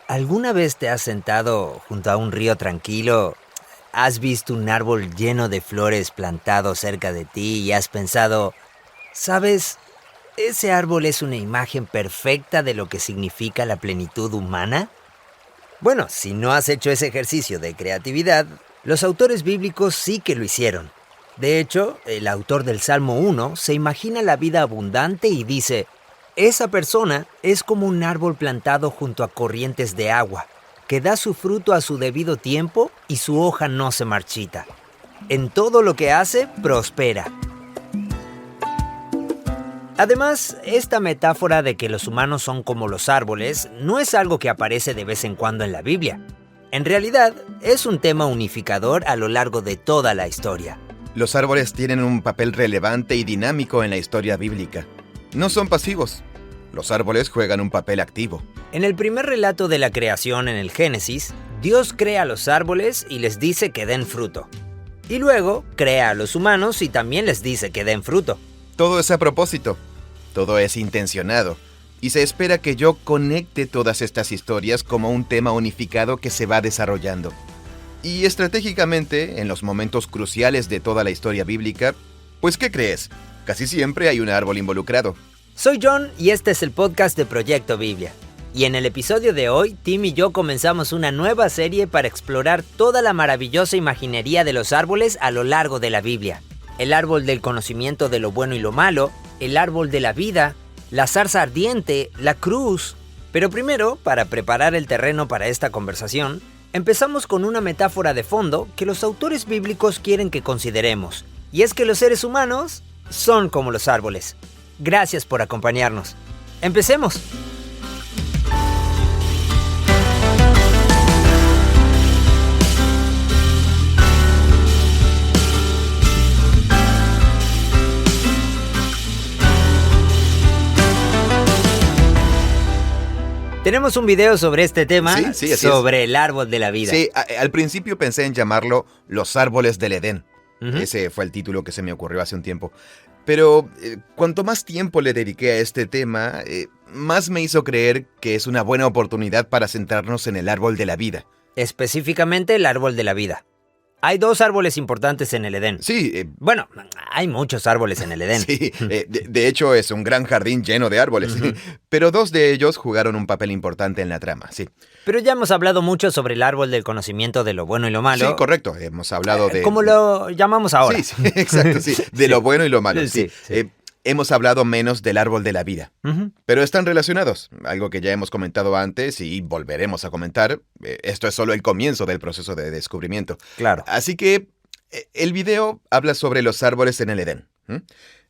¿Alguna vez te has sentado junto a un río tranquilo? ¿Has visto un árbol lleno de flores plantado cerca de ti y has pensado, ¿sabes? ¿Ese árbol es una imagen perfecta de lo que significa la plenitud humana? Bueno, si no has hecho ese ejercicio de creatividad, los autores bíblicos sí que lo hicieron. De hecho, el autor del Salmo 1 se imagina la vida abundante y dice, esa persona es como un árbol plantado junto a corrientes de agua, que da su fruto a su debido tiempo y su hoja no se marchita. En todo lo que hace, prospera. Además, esta metáfora de que los humanos son como los árboles no es algo que aparece de vez en cuando en la Biblia. En realidad, es un tema unificador a lo largo de toda la historia. Los árboles tienen un papel relevante y dinámico en la historia bíblica. No son pasivos. Los árboles juegan un papel activo. En el primer relato de la creación en el Génesis, Dios crea a los árboles y les dice que den fruto. Y luego crea a los humanos y también les dice que den fruto. Todo es a propósito. Todo es intencionado. Y se espera que yo conecte todas estas historias como un tema unificado que se va desarrollando. Y estratégicamente, en los momentos cruciales de toda la historia bíblica, pues ¿qué crees? Casi siempre hay un árbol involucrado. Soy John y este es el podcast de Proyecto Biblia. Y en el episodio de hoy, Tim y yo comenzamos una nueva serie para explorar toda la maravillosa imaginería de los árboles a lo largo de la Biblia. El árbol del conocimiento de lo bueno y lo malo, el árbol de la vida, la zarza ardiente, la cruz. Pero primero, para preparar el terreno para esta conversación, empezamos con una metáfora de fondo que los autores bíblicos quieren que consideremos. Y es que los seres humanos son como los árboles. Gracias por acompañarnos. ¡Empecemos! Tenemos un video sobre este tema, sobre el árbol de la vida. Sí, al principio pensé en llamarlo Los árboles del Edén. Ese fue el título que se me ocurrió hace un tiempo. Pero cuanto más tiempo le dediqué a este tema, más me hizo creer que es una buena oportunidad para centrarnos en el árbol de la vida. Específicamente el árbol de la vida. Hay dos árboles importantes en el Edén. Sí. Bueno, hay muchos árboles en el Edén. Sí, de hecho es un gran jardín lleno de árboles. Pero dos de ellos jugaron un papel importante en la trama, sí. Pero ya hemos hablado mucho sobre el árbol del conocimiento de lo bueno y lo malo. Sí, correcto. Hemos hablado de... ¿Cómo lo llamamos ahora? Sí, exacto, sí. De lo bueno y lo malo, sí. Hemos hablado menos del árbol de la vida. Pero están relacionados. Algo que ya hemos comentado antes y volveremos a comentar. Esto es solo el comienzo del proceso de descubrimiento. Claro. Así que el video habla sobre los árboles en el Edén.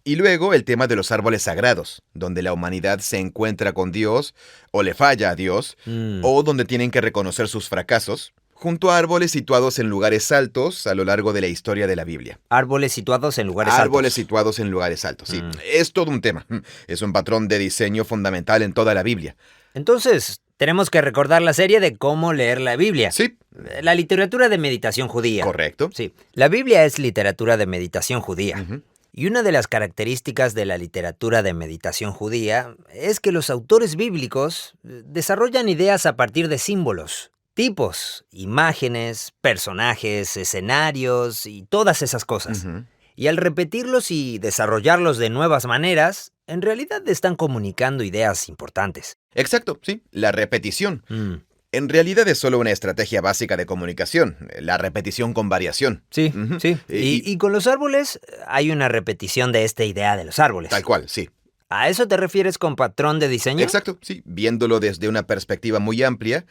Y luego el tema de los árboles sagrados, donde la humanidad se encuentra con Dios, o le falla a Dios, o donde tienen que reconocer sus fracasos, junto a árboles situados en lugares altos a lo largo de la historia de la Biblia. Árboles situados en lugares altos. Árboles situados en lugares altos, sí. Es todo un tema. Es un patrón de diseño fundamental en toda la Biblia. Entonces, tenemos que recordar la serie de cómo leer la Biblia. Sí. La literatura de meditación judía. Correcto. Sí. La Biblia es literatura de meditación judía. Y una de las características de la literatura de meditación judía es que los autores bíblicos desarrollan ideas a partir de símbolos, tipos, imágenes, personajes, escenarios y todas esas cosas. Y al repetirlos y desarrollarlos de nuevas maneras, en realidad están comunicando ideas importantes. Exacto, sí. La repetición. En realidad es solo una estrategia básica de comunicación, la repetición con variación. Sí, sí. Y con los árboles hay una repetición de esta idea de los árboles. Tal cual, sí. ¿A eso te refieres con patrón de diseño? Exacto, sí. Viéndolo desde una perspectiva muy amplia,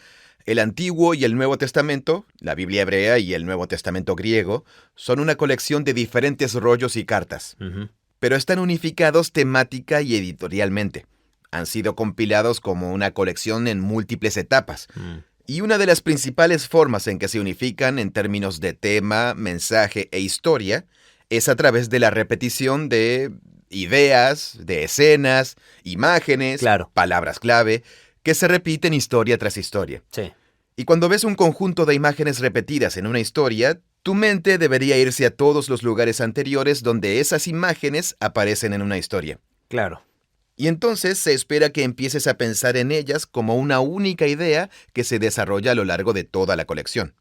el Antiguo y el Nuevo Testamento, la Biblia hebrea y el Nuevo Testamento griego, son una colección de diferentes rollos y cartas. Pero están unificados temática y editorialmente. Han sido compilados como una colección en múltiples etapas. Y una de las principales formas en que se unifican en términos de tema, mensaje e historia es a través de la repetición de ideas, de escenas, imágenes, palabras clave, que se repiten historia tras historia. Sí. Y cuando ves un conjunto de imágenes repetidas en una historia, tu mente debería irse a todos los lugares anteriores donde esas imágenes aparecen en una historia. Claro. Y entonces se espera que empieces a pensar en ellas como una única idea que se desarrolla a lo largo de toda la colección.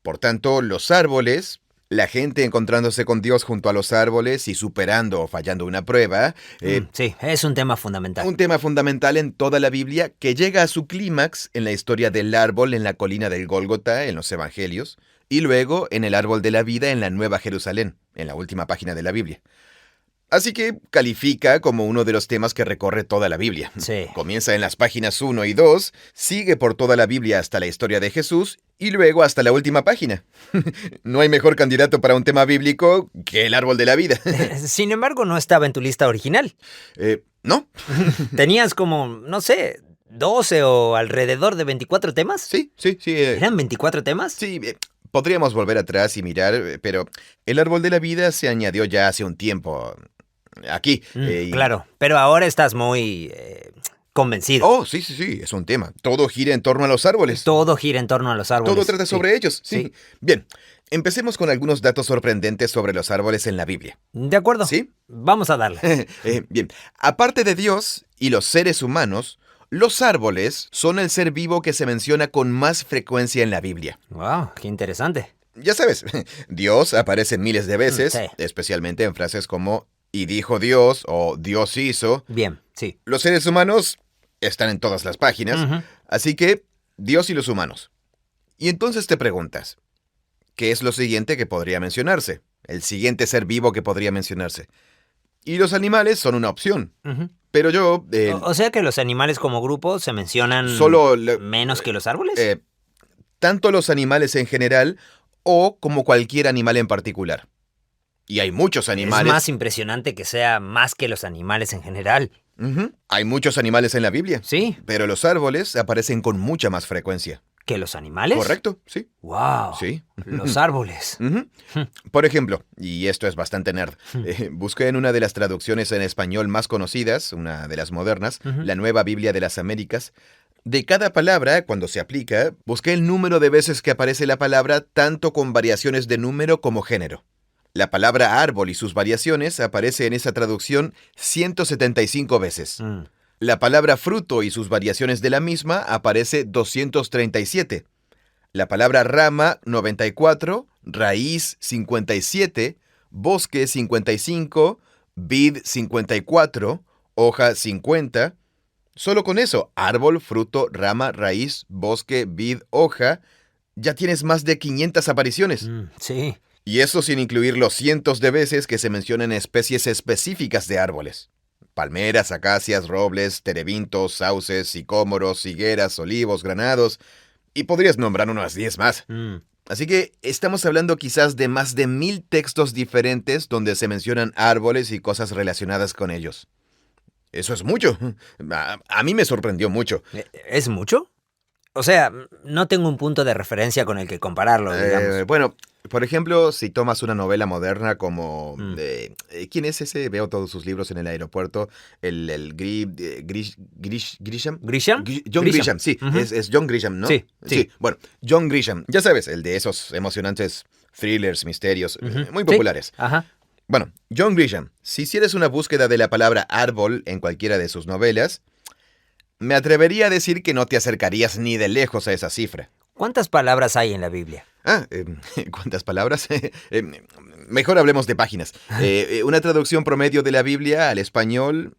Por tanto, los árboles, la gente encontrándose con Dios junto a los árboles y superando o fallando una prueba, Sí, es un tema fundamental. un tema fundamental en toda la Biblia que llega a su clímax en la historia del árbol en la colina del Gólgota en los Evangelios y luego en el árbol de la vida en la Nueva Jerusalén, en la última página de la Biblia. Así que califica como uno de los temas que recorre toda la Biblia. Sí. Comienza en las páginas 1 y 2, sigue por toda la Biblia hasta la historia de Jesús y luego hasta la última página. No hay mejor candidato para un tema bíblico que el árbol de la vida. Sin embargo, no estaba en tu lista original. ¿No? Tenías como, no sé, 12 o alrededor de 24 temas. Sí. ¿Eran 24 temas? Sí, podríamos volver atrás y mirar, pero el árbol de la vida se añadió ya hace un tiempo. Aquí. Claro, pero ahora estás muy convencido. Oh, sí, es un tema. Todo gira en torno a los árboles. Todo gira en torno a los árboles. Todo trata sobre ellos, sí. Sí. Bien, empecemos con algunos datos sorprendentes sobre los árboles en la Biblia. De acuerdo. ¿Sí? Vamos a darle. Bien, aparte de Dios y los seres humanos, los árboles son el ser vivo que se menciona con más frecuencia en la Biblia. Wow, qué interesante. Ya sabes, Dios aparece miles de veces, Sí. especialmente en frases como "y dijo Dios" o "Dios hizo". Bien, sí. Los seres humanos están en todas las páginas, Ujú. así que Dios y los humanos. Y entonces te preguntas, ¿qué es lo siguiente que podría mencionarse? El siguiente ser vivo que podría mencionarse. Y los animales son una opción. Ujú. Pero yo... O sea que los animales como grupo se mencionan menos que los árboles. tanto los animales en general o como cualquier animal en particular. Y hay muchos animales... Es más impresionante que sea más que los animales en general. Ujú. Hay muchos animales en la Biblia. Sí, Pero los árboles aparecen con mucha más frecuencia. que los animales. ¿Correcto? Sí. Wow. Sí. Los árboles. Ujú. Por ejemplo, y esto es bastante nerd, busqué en una de las traducciones en español más conocidas, una de las modernas, Ujú. la Nueva Biblia de las Américas. De cada palabra, cuando se aplica, busqué el número de veces que aparece la palabra, tanto con variaciones de número como género. La palabra árbol y sus variaciones aparece en esa traducción 175 veces. La palabra fruto y sus variaciones de la misma aparece 237. La palabra rama, 94, raíz, 57, bosque, 55, vid, 54, hoja, 50. Solo con eso, árbol, fruto, rama, raíz, bosque, vid, hoja, ya tienes más de 500 apariciones. Sí. Y eso sin incluir los cientos de veces que se mencionan especies específicas de árboles. Palmeras, acacias, robles, terebintos, sauces, sicómoros, higueras, olivos, granados... Y podrías nombrar unas 10 más. Así que estamos hablando quizás de más de 1000 textos diferentes donde se mencionan árboles y cosas relacionadas con ellos. Eso es mucho. A mí me sorprendió mucho. ¿Es mucho? O sea, no tengo un punto de referencia con el que compararlo, digamos. Bueno, por ejemplo, si tomas una novela moderna como... ¿quién es ese? Veo todos sus libros en el aeropuerto. Grisham. ¿Grisham? John Grisham, sí. Ujú. Es John Grisham, ¿no? Sí. Bueno, John Grisham. Ya sabes, el de esos emocionantes thrillers, misterios, muy populares. Sí. Ajá. Bueno, John Grisham, si hicieras una búsqueda de la palabra árbol en cualquiera de sus novelas, me atrevería a decir que no te acercarías ni de lejos a esa cifra. ¿Cuántas palabras hay en la Biblia? ¿Cuántas palabras? Mejor hablemos de páginas. Una traducción promedio de la Biblia al español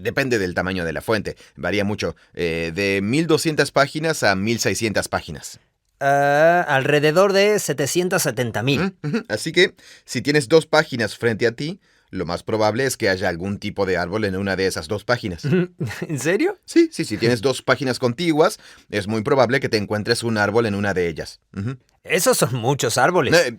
depende del tamaño de la fuente. Varía mucho. De 1200 páginas a 1600 páginas. Alrededor de 770,000. Así que, si tienes 2 páginas frente a ti, lo más probable es que haya algún tipo de árbol en una de esas 2 páginas. ¿En serio? Sí, si tienes 2 páginas contiguas, es muy probable que te encuentres un árbol en una de ellas. Esos son muchos árboles.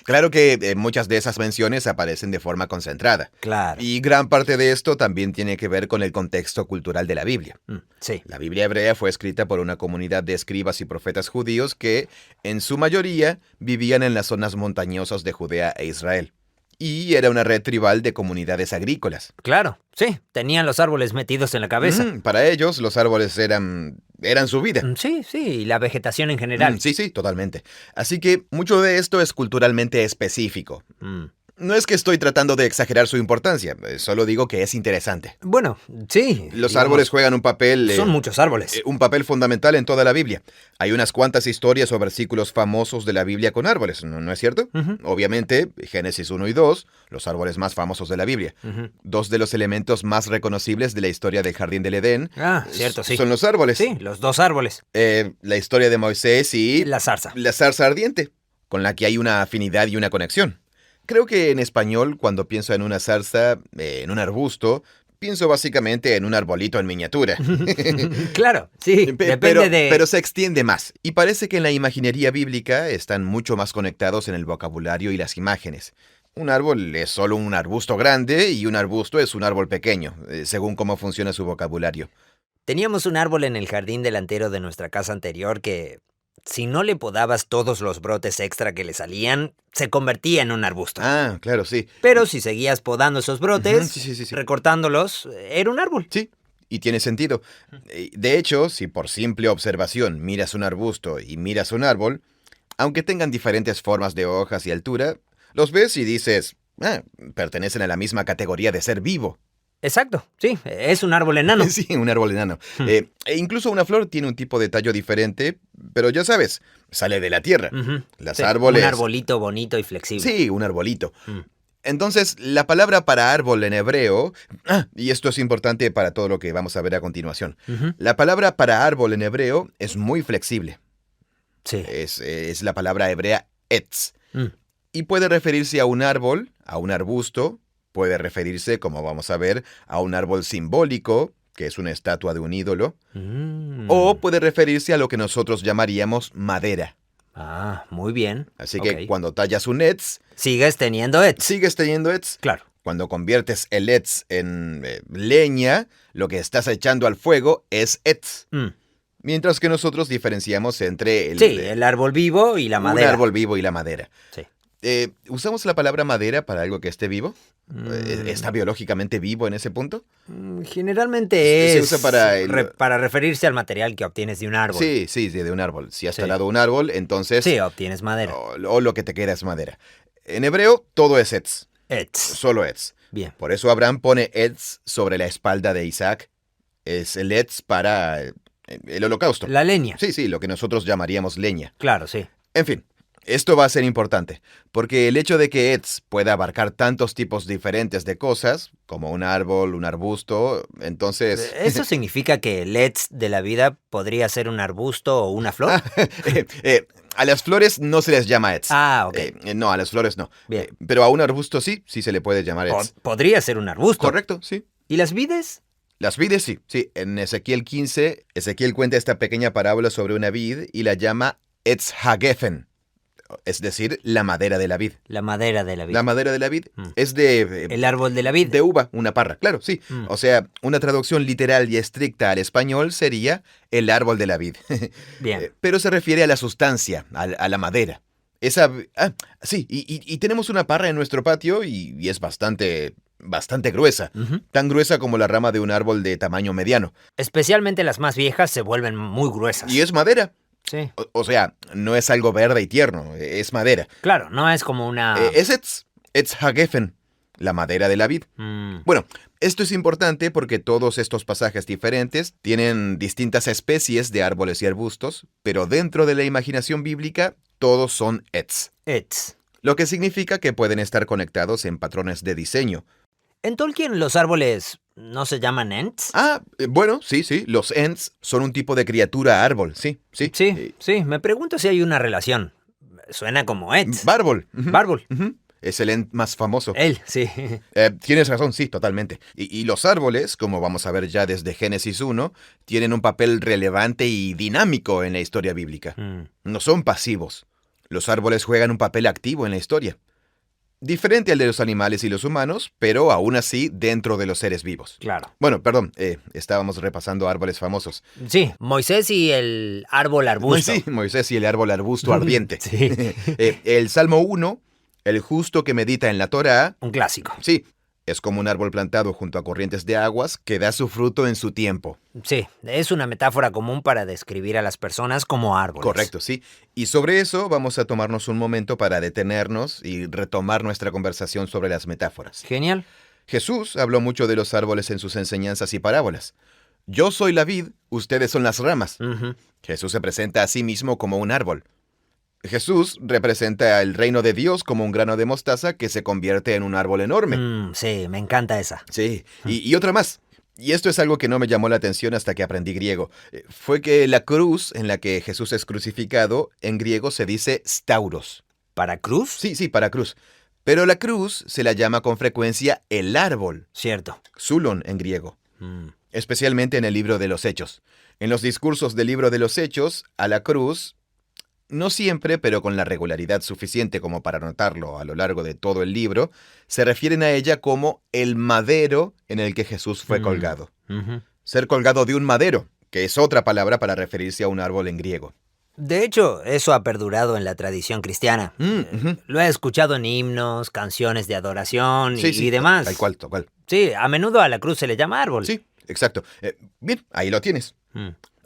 Claro que muchas de esas menciones aparecen de forma concentrada. Claro. Y gran parte de esto también tiene que ver con el contexto cultural de la Biblia. Sí. La Biblia hebrea fue escrita por una comunidad de escribas y profetas judíos que, en su mayoría, vivían en las zonas montañosas de Judea e Israel. Y era una red tribal de comunidades agrícolas. Claro, sí. Tenían los árboles metidos en la cabeza. Para ellos, los árboles eran su vida. Sí, y la vegetación en general. Sí, totalmente. Así que mucho de esto es culturalmente específico. No es que estoy tratando de exagerar su importancia, solo digo que es interesante. Bueno, sí. Los árboles juegan un papel... Son muchos árboles. Un papel fundamental en toda la Biblia. Hay unas cuantas historias o versículos famosos de la Biblia con árboles, ¿no es cierto? Obviamente, Génesis 1 y 2, los árboles más famosos de la Biblia. Dos de los elementos más reconocibles de la historia del Jardín del Edén. Ah, cierto, sí. Son los árboles. Sí, los dos árboles. La historia de Moisés y... La zarza. La zarza ardiente, con la que hay una afinidad y una conexión. Creo que en español, cuando pienso en una zarza, en un arbusto, pienso básicamente en un arbolito en miniatura. Claro, sí, depende de... Pero se extiende más, y parece que en la imaginería bíblica están mucho más conectados en el vocabulario y las imágenes. Un árbol es solo un arbusto grande y un arbusto es un árbol pequeño, según cómo funciona su vocabulario. Teníamos un árbol en el jardín delantero de nuestra casa anterior que, si no le podabas todos los brotes extra que le salían, se convertía en un arbusto. Ah, claro, sí. Pero si seguías podando esos brotes, Sí. recortándolos, era un árbol. Sí, y tiene sentido. De hecho, si por simple observación miras un arbusto y miras un árbol, aunque tengan diferentes formas de hojas y altura, los ves y dices, pertenecen a la misma categoría de ser vivo. Exacto, sí, es un árbol enano. Sí, un árbol enano. E incluso una flor tiene un tipo de tallo diferente, pero ya sabes, sale de la tierra. Las árboles... Un arbolito bonito y flexible. Sí, un arbolito. Entonces, la palabra para árbol en hebreo, y esto es importante para todo lo que vamos a ver a continuación, la palabra para árbol en hebreo es muy flexible. Sí. Es la palabra hebrea etz. Y puede referirse a un árbol, a un arbusto, puede referirse, como vamos a ver, a un árbol simbólico, que es una estatua de un ídolo, o puede referirse a lo que nosotros llamaríamos madera. Ah, muy bien. Así que cuando tallas un etz... Sigues teniendo etz. Sigues teniendo etz. Claro. Cuando conviertes el etz en leña, lo que estás echando al fuego es etz. Mientras que nosotros diferenciamos entre el árbol vivo y la madera. Un árbol vivo y la madera. Sí. ¿Usamos la palabra madera para algo que esté vivo? ¿Está biológicamente vivo en ese punto? Generalmente se usa para referirse al material que obtienes de un árbol. Sí, de un árbol. Si has talado un árbol, entonces... Sí, obtienes madera. O lo que te queda es madera. En hebreo, todo es etz. Etz. Solo etz. Bien. Por eso Abraham pone etz sobre la espalda de Isaac. Es el etz para el holocausto. La leña. Sí, lo que nosotros llamaríamos leña. Claro, sí. En fin. Esto va a ser importante, porque el hecho de que etz pueda abarcar tantos tipos diferentes de cosas, como un árbol, un arbusto, entonces... ¿Eso significa que el etz de la vida podría ser un arbusto o una flor? A las flores no se les llama etz. Ah, ok. No, a las flores no. Bien. Pero a un arbusto sí se le puede llamar etz. Podría ser un arbusto. Correcto, sí. ¿Y las vides? Las vides sí. En Ezequiel 15, Ezequiel cuenta esta pequeña parábola sobre una vid y la llama etz hagefen. Es decir, la madera de la vid. La madera de la vid. La madera de la vid es de... el árbol de la vid. De uva, una parra, claro, sí. O sea, una traducción literal y estricta al español sería el árbol de la vid. Bien. Pero se refiere a la sustancia, a la madera. Sí, y tenemos una parra en nuestro patio y es bastante gruesa. Tan gruesa como la rama de un árbol de tamaño mediano. Especialmente las más viejas se vuelven muy gruesas. Y es madera. Sí. O sea, no es algo verde y tierno, es madera. Claro, no es como una... Es etz hagefen, la madera de la vid. Bueno, esto es importante porque todos estos pasajes diferentes tienen distintas especies de árboles y arbustos, pero dentro de la imaginación bíblica, todos son etz. Etz. Lo que significa que pueden estar conectados en patrones de diseño. En Tolkien los árboles no se llaman ents. Bueno, sí, los ents son un tipo de criatura árbol, sí. Sí, me pregunto si hay una relación. Suena como ents. Bárbol. Bárbol. Es el ent más famoso. Él, sí. Tienes razón, sí, totalmente. Y los árboles, como vamos a ver ya desde Génesis 1, tienen un papel relevante y dinámico en la historia bíblica. No son pasivos. Los árboles juegan un papel activo en la historia. Diferente al de los animales y los humanos, pero aún así dentro de los seres vivos. Claro. Bueno, perdón, estábamos repasando árboles famosos. Sí, Moisés y el árbol arbusto. Sí, Moisés y el árbol arbusto ardiente. Sí. El Salmo 1, el justo que medita en la Torá. Un clásico. Sí, Es como un árbol plantado junto a corrientes de aguas que da su fruto en su tiempo. Sí, es una metáfora común para describir a las personas como árboles. Correcto, sí. Y sobre eso vamos a tomarnos un momento para detenernos y retomar nuestra conversación sobre las metáforas. Genial. Jesús habló mucho de los árboles en sus enseñanzas y parábolas. Yo soy la vid, ustedes son las ramas. Jesús se presenta a sí mismo como un árbol. Jesús representa el reino de Dios como un grano de mostaza que se convierte en un árbol enorme. Sí, me encanta esa. Sí, y otra más. Y esto es algo que no me llamó la atención hasta que aprendí griego. Fue que la cruz en la que Jesús es crucificado, en griego se dice stauros. ¿Para cruz? Sí, para cruz. Pero la cruz se la llama con frecuencia el árbol. Cierto. Xulon en griego. Especialmente en el libro de los Hechos. En los discursos del libro de los Hechos, a la cruz, no siempre, pero con la regularidad suficiente como para notarlo a lo largo de todo el libro, se refieren a ella como el madero en el que Jesús fue colgado. Ser colgado de un madero, que es otra palabra para referirse a un árbol en griego. De hecho, eso ha perdurado en la tradición cristiana. Lo he escuchado en himnos, canciones de adoración y demás. Tal cual. Sí, a menudo a la cruz se le llama árbol. Sí, exacto. Bien, ahí lo tienes.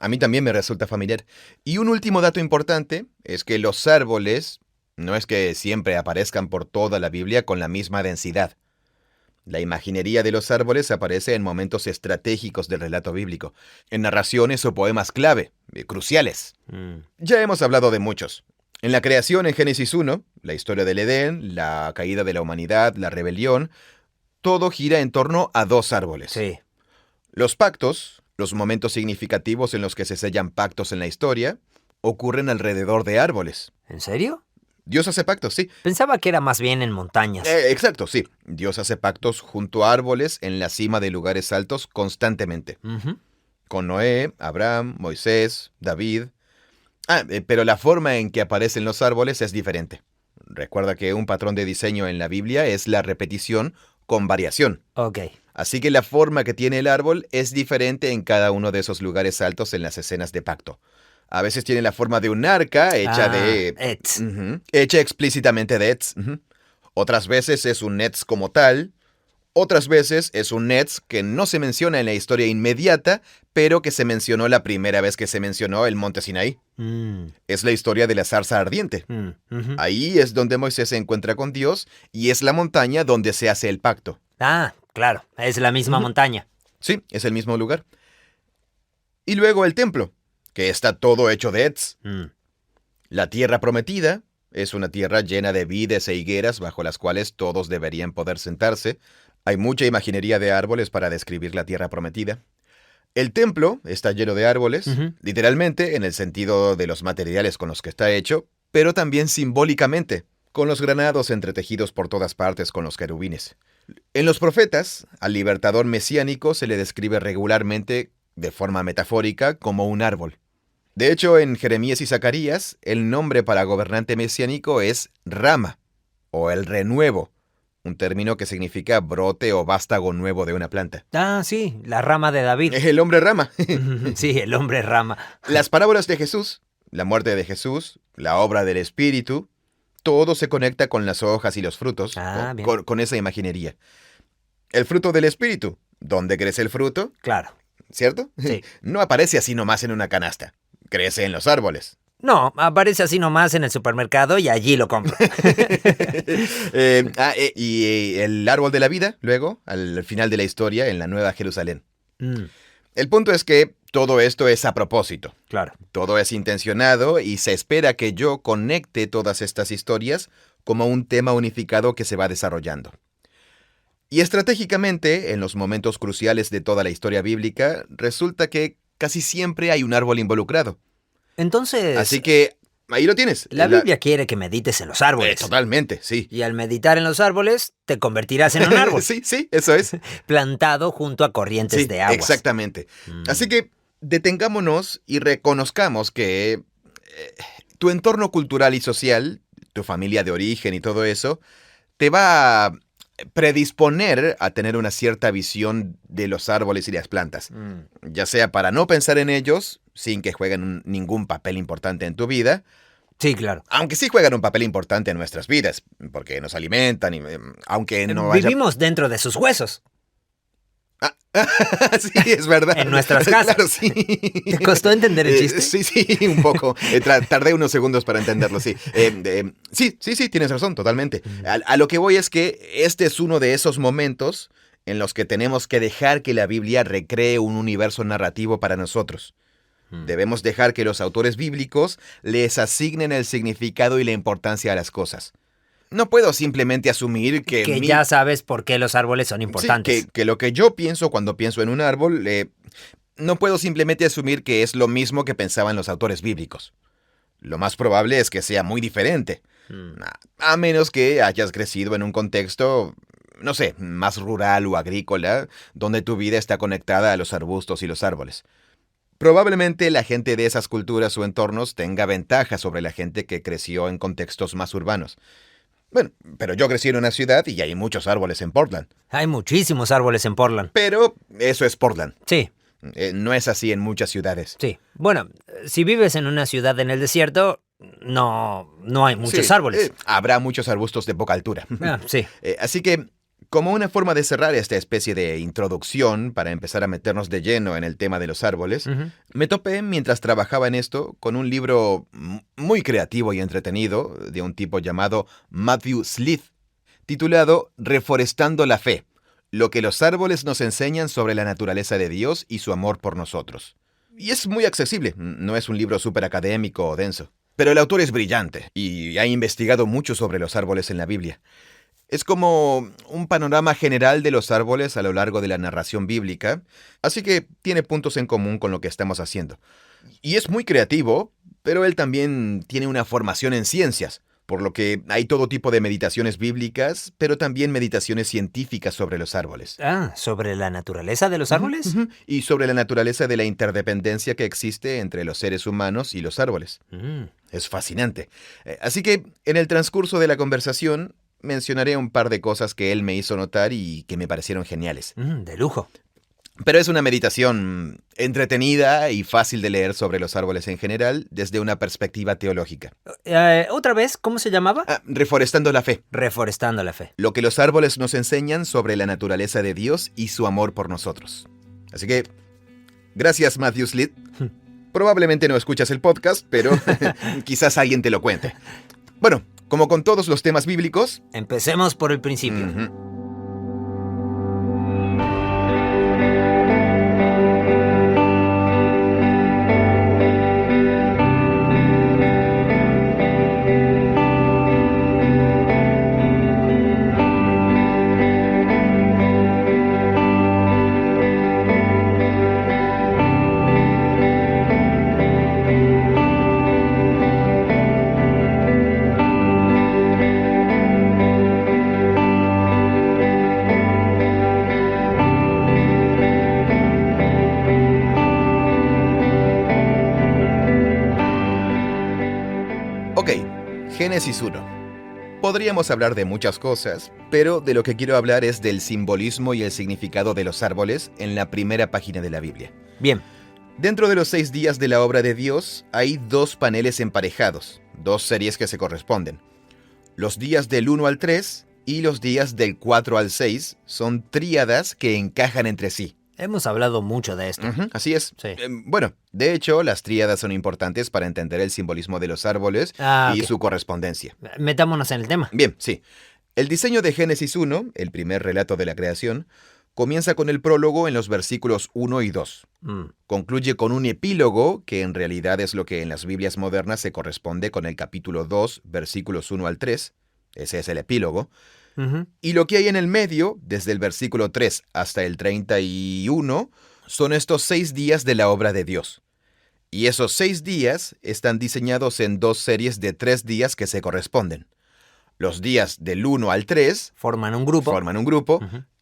A mí también me resulta familiar. Y un último dato importante es que los árboles no es que siempre aparezcan por toda la Biblia con la misma densidad. La imaginería de los árboles aparece en momentos estratégicos del relato bíblico, en narraciones o poemas clave, cruciales. Ya hemos hablado de muchos. En la creación en Génesis 1, la historia del Edén, la caída de la humanidad, la rebelión, todo gira en torno a dos árboles. Sí. Los pactos, los momentos significativos en los que se sellan pactos en la historia, ocurren alrededor de árboles. ¿En serio? Dios hace pactos, sí. Pensaba que era más bien en montañas. Exacto, sí. Dios hace pactos junto a árboles en la cima de lugares altos constantemente. Con Noé, Abraham, Moisés, David. Pero la forma en que aparecen los árboles es diferente. Recuerda que un patrón de diseño en la Biblia es la repetición con variación. Ok. Así que la forma que tiene el árbol es diferente en cada uno de esos lugares altos en las escenas de pacto. A veces tiene la forma de un arca hecha de... Etz. Hecha explícitamente de etz. Otras veces es un etz como tal. Otras veces es un etz que no se menciona en la historia inmediata, pero que se mencionó la primera vez que se mencionó el monte Sinaí. Es la historia de la zarza ardiente. Ahí es donde Moisés se encuentra con Dios y es la montaña donde se hace el pacto. Ah, claro, es la misma montaña. Sí, es el mismo lugar. Y luego el templo, que está todo hecho de etz. La tierra prometida es una tierra llena de vides e higueras bajo las cuales todos deberían poder sentarse. Hay mucha imaginería de árboles para describir la tierra prometida. El templo está lleno de árboles, literalmente en el sentido de los materiales con los que está hecho, pero también simbólicamente, con los granados entretejidos por todas partes con los querubines. En los profetas, al libertador mesiánico se le describe regularmente, de forma metafórica, como un árbol. De hecho, en Jeremías y Zacarías, el nombre para gobernante mesiánico es rama, o el renuevo, un término que significa brote o vástago nuevo de una planta. Ah, sí, la rama de David. Es el hombre rama. Sí, el hombre rama. Las parábolas de Jesús, la muerte de Jesús, la obra del Espíritu, todo se conecta con las hojas y los frutos, con esa imaginería. El fruto del Espíritu, ¿dónde crece el fruto? Claro. ¿Cierto? Sí. No aparece así nomás en una canasta. Crece en los árboles. No, aparece así nomás en el supermercado y allí lo compro. Y el árbol de la vida, luego, al final de la historia, en la Nueva Jerusalén. El punto es que todo esto es a propósito. Claro. Todo es intencionado y se espera que yo conecte todas estas historias como un tema unificado que se va desarrollando. Y estratégicamente, en los momentos cruciales de toda la historia bíblica, resulta que casi siempre hay un árbol involucrado. Entonces... Así que ahí lo tienes. La Biblia quiere que medites en los árboles. Totalmente, sí. Y al meditar en los árboles, te convertirás en un árbol. Sí, eso es. Plantado junto a corrientes de agua. Exactamente. Así que detengámonos y reconozcamos que tu entorno cultural y social, tu familia de origen y todo eso, te va a predisponer a tener una cierta visión de los árboles y las plantas. Ya sea para no pensar en ellos, sin que jueguen ningún papel importante en tu vida, Sí, claro. Aunque sí juegan un papel importante en nuestras vidas, porque nos alimentan y aunque no haya... Vivimos dentro de sus huesos. Ah, sí, es verdad. En nuestras casas. Claro, sí. ¿Te costó entender el chiste? Sí, un poco. Tardé unos segundos para entenderlo, sí. Sí, tienes razón, totalmente. A lo que voy es que este es uno de esos momentos en los que tenemos que dejar que la Biblia recree un universo narrativo para nosotros. Debemos dejar que los autores bíblicos les asignen el significado y la importancia a las cosas. No puedo simplemente asumir que... ya sabes por qué los árboles son importantes. Sí, que lo que yo pienso cuando pienso en un árbol, no puedo simplemente asumir que es lo mismo que pensaban los autores bíblicos. Lo más probable es que sea muy diferente. A menos que hayas crecido en un contexto, no sé, más rural o agrícola, donde tu vida está conectada a los arbustos y los árboles. Probablemente la gente de esas culturas o entornos tenga ventaja sobre la gente que creció en contextos más urbanos. Bueno, pero yo crecí en una ciudad y hay muchos árboles en Portland. Hay muchísimos árboles en Portland. Pero eso es Portland. Sí. No es así en muchas ciudades. Sí. Bueno, si vives en una ciudad en el desierto, no hay muchos árboles. Habrá muchos arbustos de poca altura. Sí. Así que, como una forma de cerrar esta especie de introducción para empezar a meternos de lleno en el tema de los árboles, me topé mientras trabajaba en esto con un libro muy creativo y entretenido de un tipo llamado Matthew Sleeth, titulado Reforestando la Fe, lo que los árboles nos enseñan sobre la naturaleza de Dios y su amor por nosotros. Y es muy accesible, no es un libro súper académico o denso. Pero el autor es brillante y ha investigado mucho sobre los árboles en la Biblia. Es como un panorama general de los árboles a lo largo de la narración bíblica, así que tiene puntos en común con lo que estamos haciendo. Y es muy creativo, pero él también tiene una formación en ciencias, por lo que hay todo tipo de meditaciones bíblicas, pero también meditaciones científicas sobre los árboles. ¿Sobre la naturaleza de los árboles? Y sobre la naturaleza de la interdependencia que existe entre los seres humanos y los árboles. Es fascinante. Así que, en el transcurso de la conversación, mencionaré un par de cosas que él me hizo notar y que me parecieron geniales. De lujo. Pero es una meditación entretenida y fácil de leer sobre los árboles en general desde una perspectiva teológica. ¿Otra vez? ¿Cómo se llamaba? Reforestando la Fe. Reforestando la Fe. Lo que los árboles nos enseñan sobre la naturaleza de Dios y su amor por nosotros. Así que, gracias Matthew Sleeth. Probablemente no escuchas el podcast, pero quizás alguien te lo cuente. Bueno, como con todos los temas bíblicos... Empecemos por el principio. Génesis 1. Podríamos hablar de muchas cosas, pero de lo que quiero hablar es del simbolismo y el significado de los árboles en la primera página de la Biblia. Bien. Dentro de los 6 días de la obra de Dios hay 2 paneles emparejados, 2 series que se corresponden. Los días del 1 al 3 y los días del 4 al 6 son tríadas que encajan entre sí. Hemos hablado mucho de esto. Así es. Sí. Bueno, de hecho, las tríadas son importantes para entender el simbolismo de los árboles y su correspondencia. Metámonos en el tema. Bien, sí. El diseño de Génesis 1, el primer relato de la creación, comienza con el prólogo en los versículos 1 y 2. Concluye con un epílogo, que en realidad es lo que en las Biblias modernas se corresponde con el capítulo 2, versículos 1 al 3. Ese es el epílogo. Y lo que hay en el medio, desde el versículo 3 hasta el 31, son estos 6 días de la obra de Dios. Y esos 6 días están diseñados en 2 series de 3 días que se corresponden. Los días del 1 al 3 forman un grupo.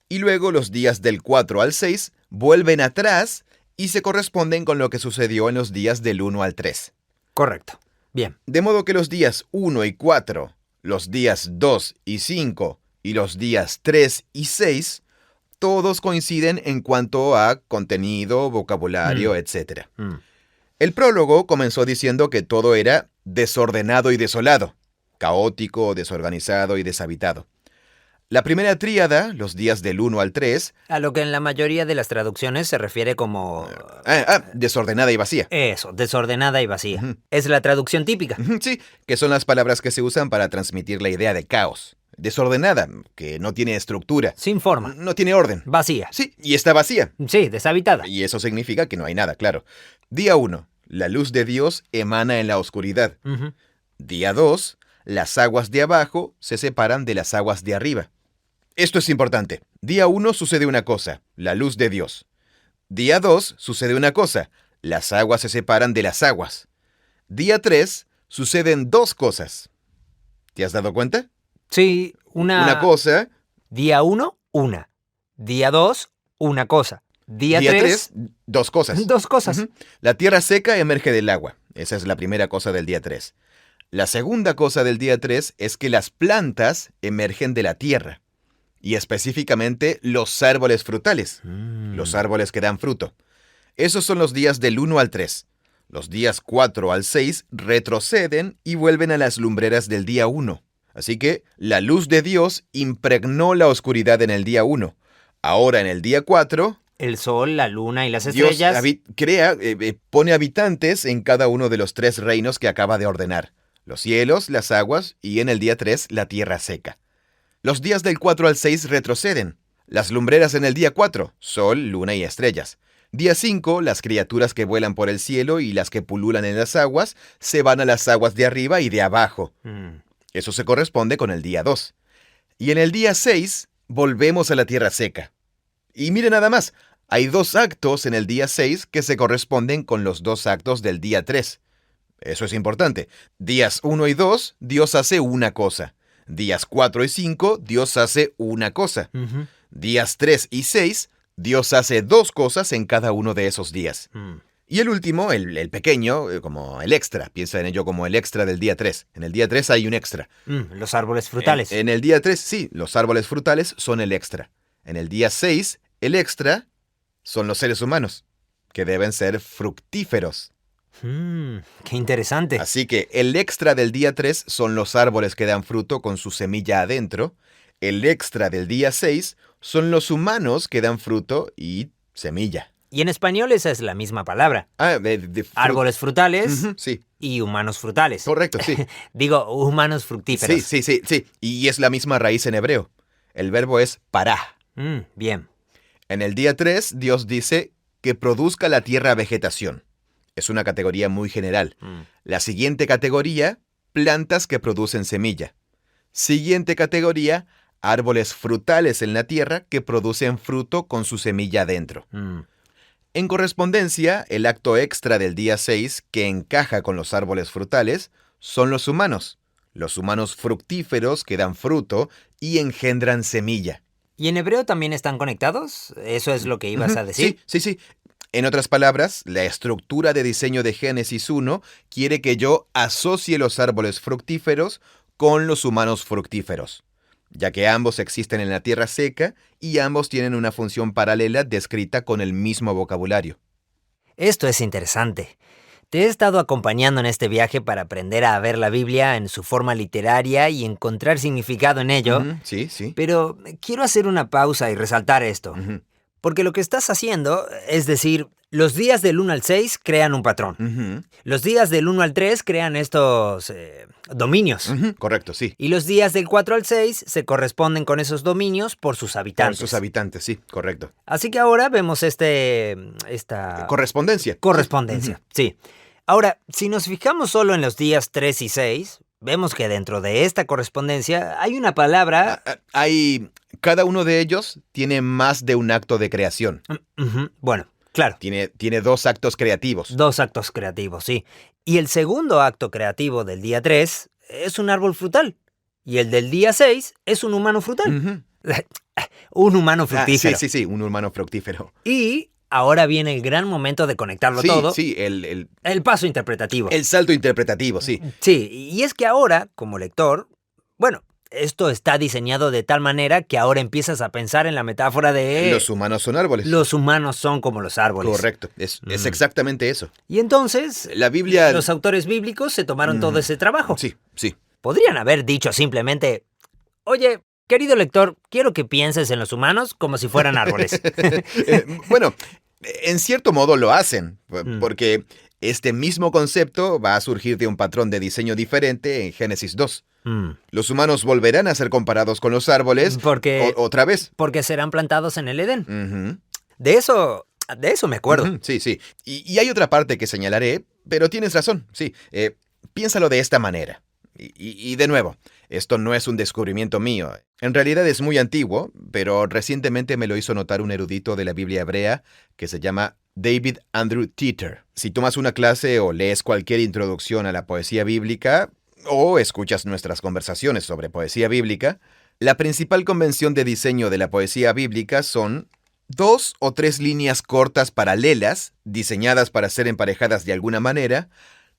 Y luego los días del 4 al 6 vuelven atrás y se corresponden con lo que sucedió en los días del 1 al 3. Correcto. Bien. De modo que los días 1 y 4, los días 2 y 5 y los días 3 y 6, todos coinciden en cuanto a contenido, vocabulario, etc. El prólogo comenzó diciendo que todo era desordenado y desolado, caótico, desorganizado y deshabitado. La primera tríada, los días del 1 al 3, A lo que en la mayoría de las traducciones se refiere como... desordenada y vacía. Eso, desordenada y vacía. Ujú. Es la traducción típica. Sí, que son las palabras que se usan para transmitir la idea de caos. Desordenada, que no tiene estructura. Sin forma. No tiene orden. Vacía. Sí, y está vacía. Sí, deshabitada. Y eso significa que no hay nada, claro. Día 1, la luz de Dios emana en la oscuridad. Ujú. Día 2, las aguas de abajo se separan de las aguas de arriba. Esto es importante. Día 1 sucede una cosa, la luz de Dios. Día 2 sucede una cosa, las aguas se separan de las aguas. Día 3 suceden dos cosas. ¿Te has dado cuenta? Sí, Una cosa. Día 1, una. Día 2, una cosa. Día Día 3, 3, dos cosas. dos cosas. Ujú. La tierra seca emerge del agua. Esa es la primera cosa del día 3. La segunda cosa del día 3 es que las plantas emergen de la tierra. Y específicamente los árboles frutales. Los árboles que dan fruto. Esos son los días del 1 al 3. Los días 4 al 6 retroceden y vuelven a las lumbreras del día 1. Así que la luz de Dios impregnó la oscuridad en el día 1. Ahora en el día 4, El sol, la luna y las Dios estrellas. pone habitantes en cada uno de los 3 reinos que acaba de ordenar. Los cielos, las aguas y en el día 3 la tierra seca. Los días del 4 al 6 retroceden. Las lumbreras en el día 4, sol, luna y estrellas. Día 5, las criaturas que vuelan por el cielo y las que pululan en las aguas se van a las aguas de arriba y de abajo. Eso se corresponde con el día 2. Y en el día 6, volvemos a la tierra seca. Y mire nada más, hay 2 actos en el día 6 que se corresponden con los 2 actos del día 3. Eso es importante. Días 1 y 2, Dios hace una cosa. Días 4 y 5, Dios hace una cosa. Ujú. Días 3 y 6, Dios hace 2 cosas en cada uno de esos días. Y el último, el pequeño, como el extra. Piensa en ello como el extra del día 3. En el día 3 hay un extra. Los árboles frutales. En el día 3, sí, los árboles frutales son el extra. En el día 6, el extra son los seres humanos, que deben ser fructíferos. Qué interesante. Así que el extra del día 3 son los árboles que dan fruto con su semilla adentro. El extra del día 6 son los humanos que dan fruto y semilla. Y en español esa es la misma palabra. Árboles frutales Ujú, sí, y humanos frutales. correcto, sí. Digo, humanos fructíferos. Sí. Y es la misma raíz en hebreo. El verbo es pará. Bien. En el día 3, Dios dice que produzca la tierra vegetación. Es una categoría muy general. La siguiente categoría, plantas que producen semilla. Siguiente categoría, árboles frutales en la tierra que producen fruto con su semilla adentro. En correspondencia, el acto extra del día 6 que encaja con los árboles frutales son los humanos fructíferos que dan fruto y engendran semilla. ¿Y en hebreo también están conectados? ¿Eso es lo que ibas a decir? Sí. En otras palabras, la estructura de diseño de Génesis 1 quiere que yo asocie los árboles fructíferos con los humanos fructíferos, ya que ambos existen en la tierra seca y ambos tienen una función paralela descrita con el mismo vocabulario. Esto es interesante. Te he estado acompañando en este viaje para aprender a ver la Biblia en su forma literaria y encontrar significado en ello. Sí. Pero quiero hacer una pausa y resaltar esto. Ujú. Porque lo que estás haciendo, es decir, los días del 1 al 6 crean un patrón. Ujú. Los días del 1 al 3 crean estos dominios. Ujú, correcto, sí. Y los días del 4 al 6 se corresponden con esos dominios por sus Con habitantes. sus habitantes, sí, correcto. Así que ahora vemos esta Correspondencia. correspondencia. Sí. Ahora, si nos fijamos solo en los días 3 y 6, vemos que dentro de esta correspondencia hay una palabra... Cada uno de ellos tiene más de un acto de creación. Bueno, claro. Tiene 2 actos creativos. 2 actos creativos, sí. Y el segundo acto creativo del día 3 es un árbol frutal. Y el del día 6 es un humano frutal. Ujú. Un humano fructífero. Sí, un humano fructífero. Y ahora viene el gran momento de conectarlo todo. Sí, el El paso interpretativo. salto interpretativo, sí. Sí, y es que ahora, como lector, bueno, esto está diseñado de tal manera que ahora empiezas a pensar en la metáfora de... Los humanos son árboles. Los humanos son como los árboles. Correcto, es exactamente eso. Y entonces, La Biblia... los autores bíblicos se tomaron todo ese trabajo. Sí, sí. Podrían haber dicho simplemente, oye, querido lector, quiero que pienses en los humanos como si fueran árboles. Bueno, en cierto modo lo hacen, porque este mismo concepto va a surgir de un patrón de diseño diferente en Génesis 2. Los humanos volverán a ser comparados con los árboles otra vez. Porque serán plantados en el Edén. De eso me acuerdo. Sí, sí. Y hay otra parte que señalaré, pero tienes razón, sí. Piénsalo de esta manera. Y de nuevo, esto no es un descubrimiento mío. En realidad es muy antiguo, pero recientemente me lo hizo notar un erudito de la Biblia hebrea que se llama David Andrew Teeter. Si tomas una clase o lees cualquier introducción a la poesía bíblica, o escuchas nuestras conversaciones sobre poesía bíblica, la principal convención de diseño de la poesía bíblica son 2 o 3 líneas cortas paralelas, diseñadas para ser emparejadas de alguna manera,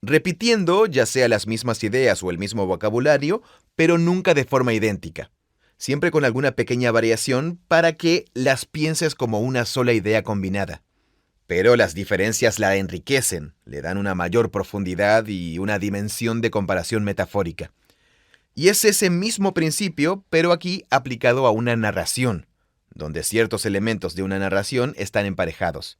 repitiendo ya sea las mismas ideas o el mismo vocabulario, pero nunca de forma idéntica. Siempre con alguna pequeña variación para que las pienses como una sola idea combinada. Pero las diferencias la enriquecen, le dan una mayor profundidad y una dimensión de comparación metafórica. Y es ese mismo principio, pero aquí aplicado a una narración, donde ciertos elementos de una narración están emparejados.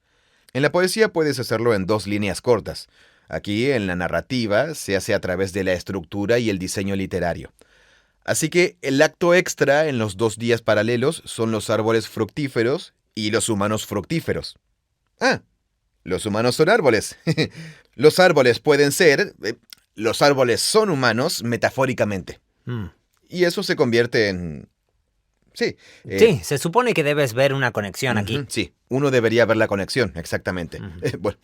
En la poesía puedes hacerlo en 2 líneas cortas. Aquí, en la narrativa, se hace a través de la estructura y el diseño literario. Así que el acto extra en los 2 días paralelos son los árboles fructíferos y los humanos fructíferos. Los humanos son árboles. Los árboles pueden ser... los árboles son humanos metafóricamente. Y eso se convierte en... Sí. Sí, se supone que debes ver una conexión aquí. Sí, uno debería ver la conexión, exactamente. Bueno,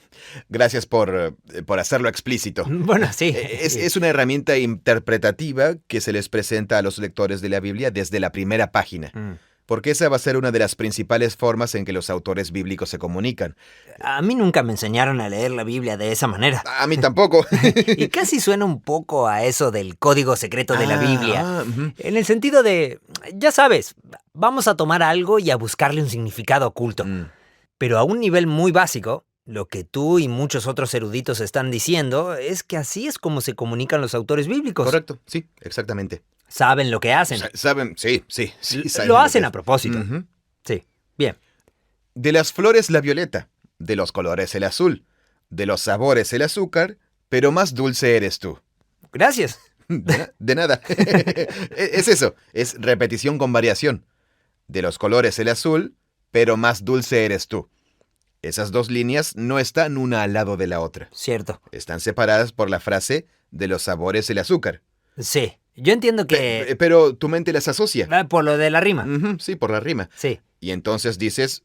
gracias por hacerlo explícito. Bueno, sí. Es una herramienta interpretativa que se les presenta a los lectores de la Biblia desde la primera página. Porque esa va a ser una de las principales formas en que los autores bíblicos se comunican. A mí nunca me enseñaron a leer la Biblia de esa manera. A mí tampoco. Y casi suena un poco a eso del código secreto de la Biblia. En el sentido de, ya sabes, vamos a tomar algo y a buscarle un significado oculto. Pero a un nivel muy básico, lo que tú y muchos otros eruditos están diciendo es que así es como se comunican los autores bíblicos. Correcto, sí, exactamente. Saben lo que hacen. Saben, sí. Saben lo hacen a propósito. Sí, bien. De las flores la violeta, de los colores el azul, de los sabores el azúcar, pero más dulce eres tú. Gracias. De nada. Es eso, es repetición con variación. De los colores el azul, pero más dulce eres tú. Esas 2 líneas no están una al lado de la otra. Cierto. Están separadas por la frase de los sabores el azúcar. Sí. Yo entiendo que... Pero tu mente las asocia. Por lo de la rima. Sí, por la rima. Sí. Y entonces dices,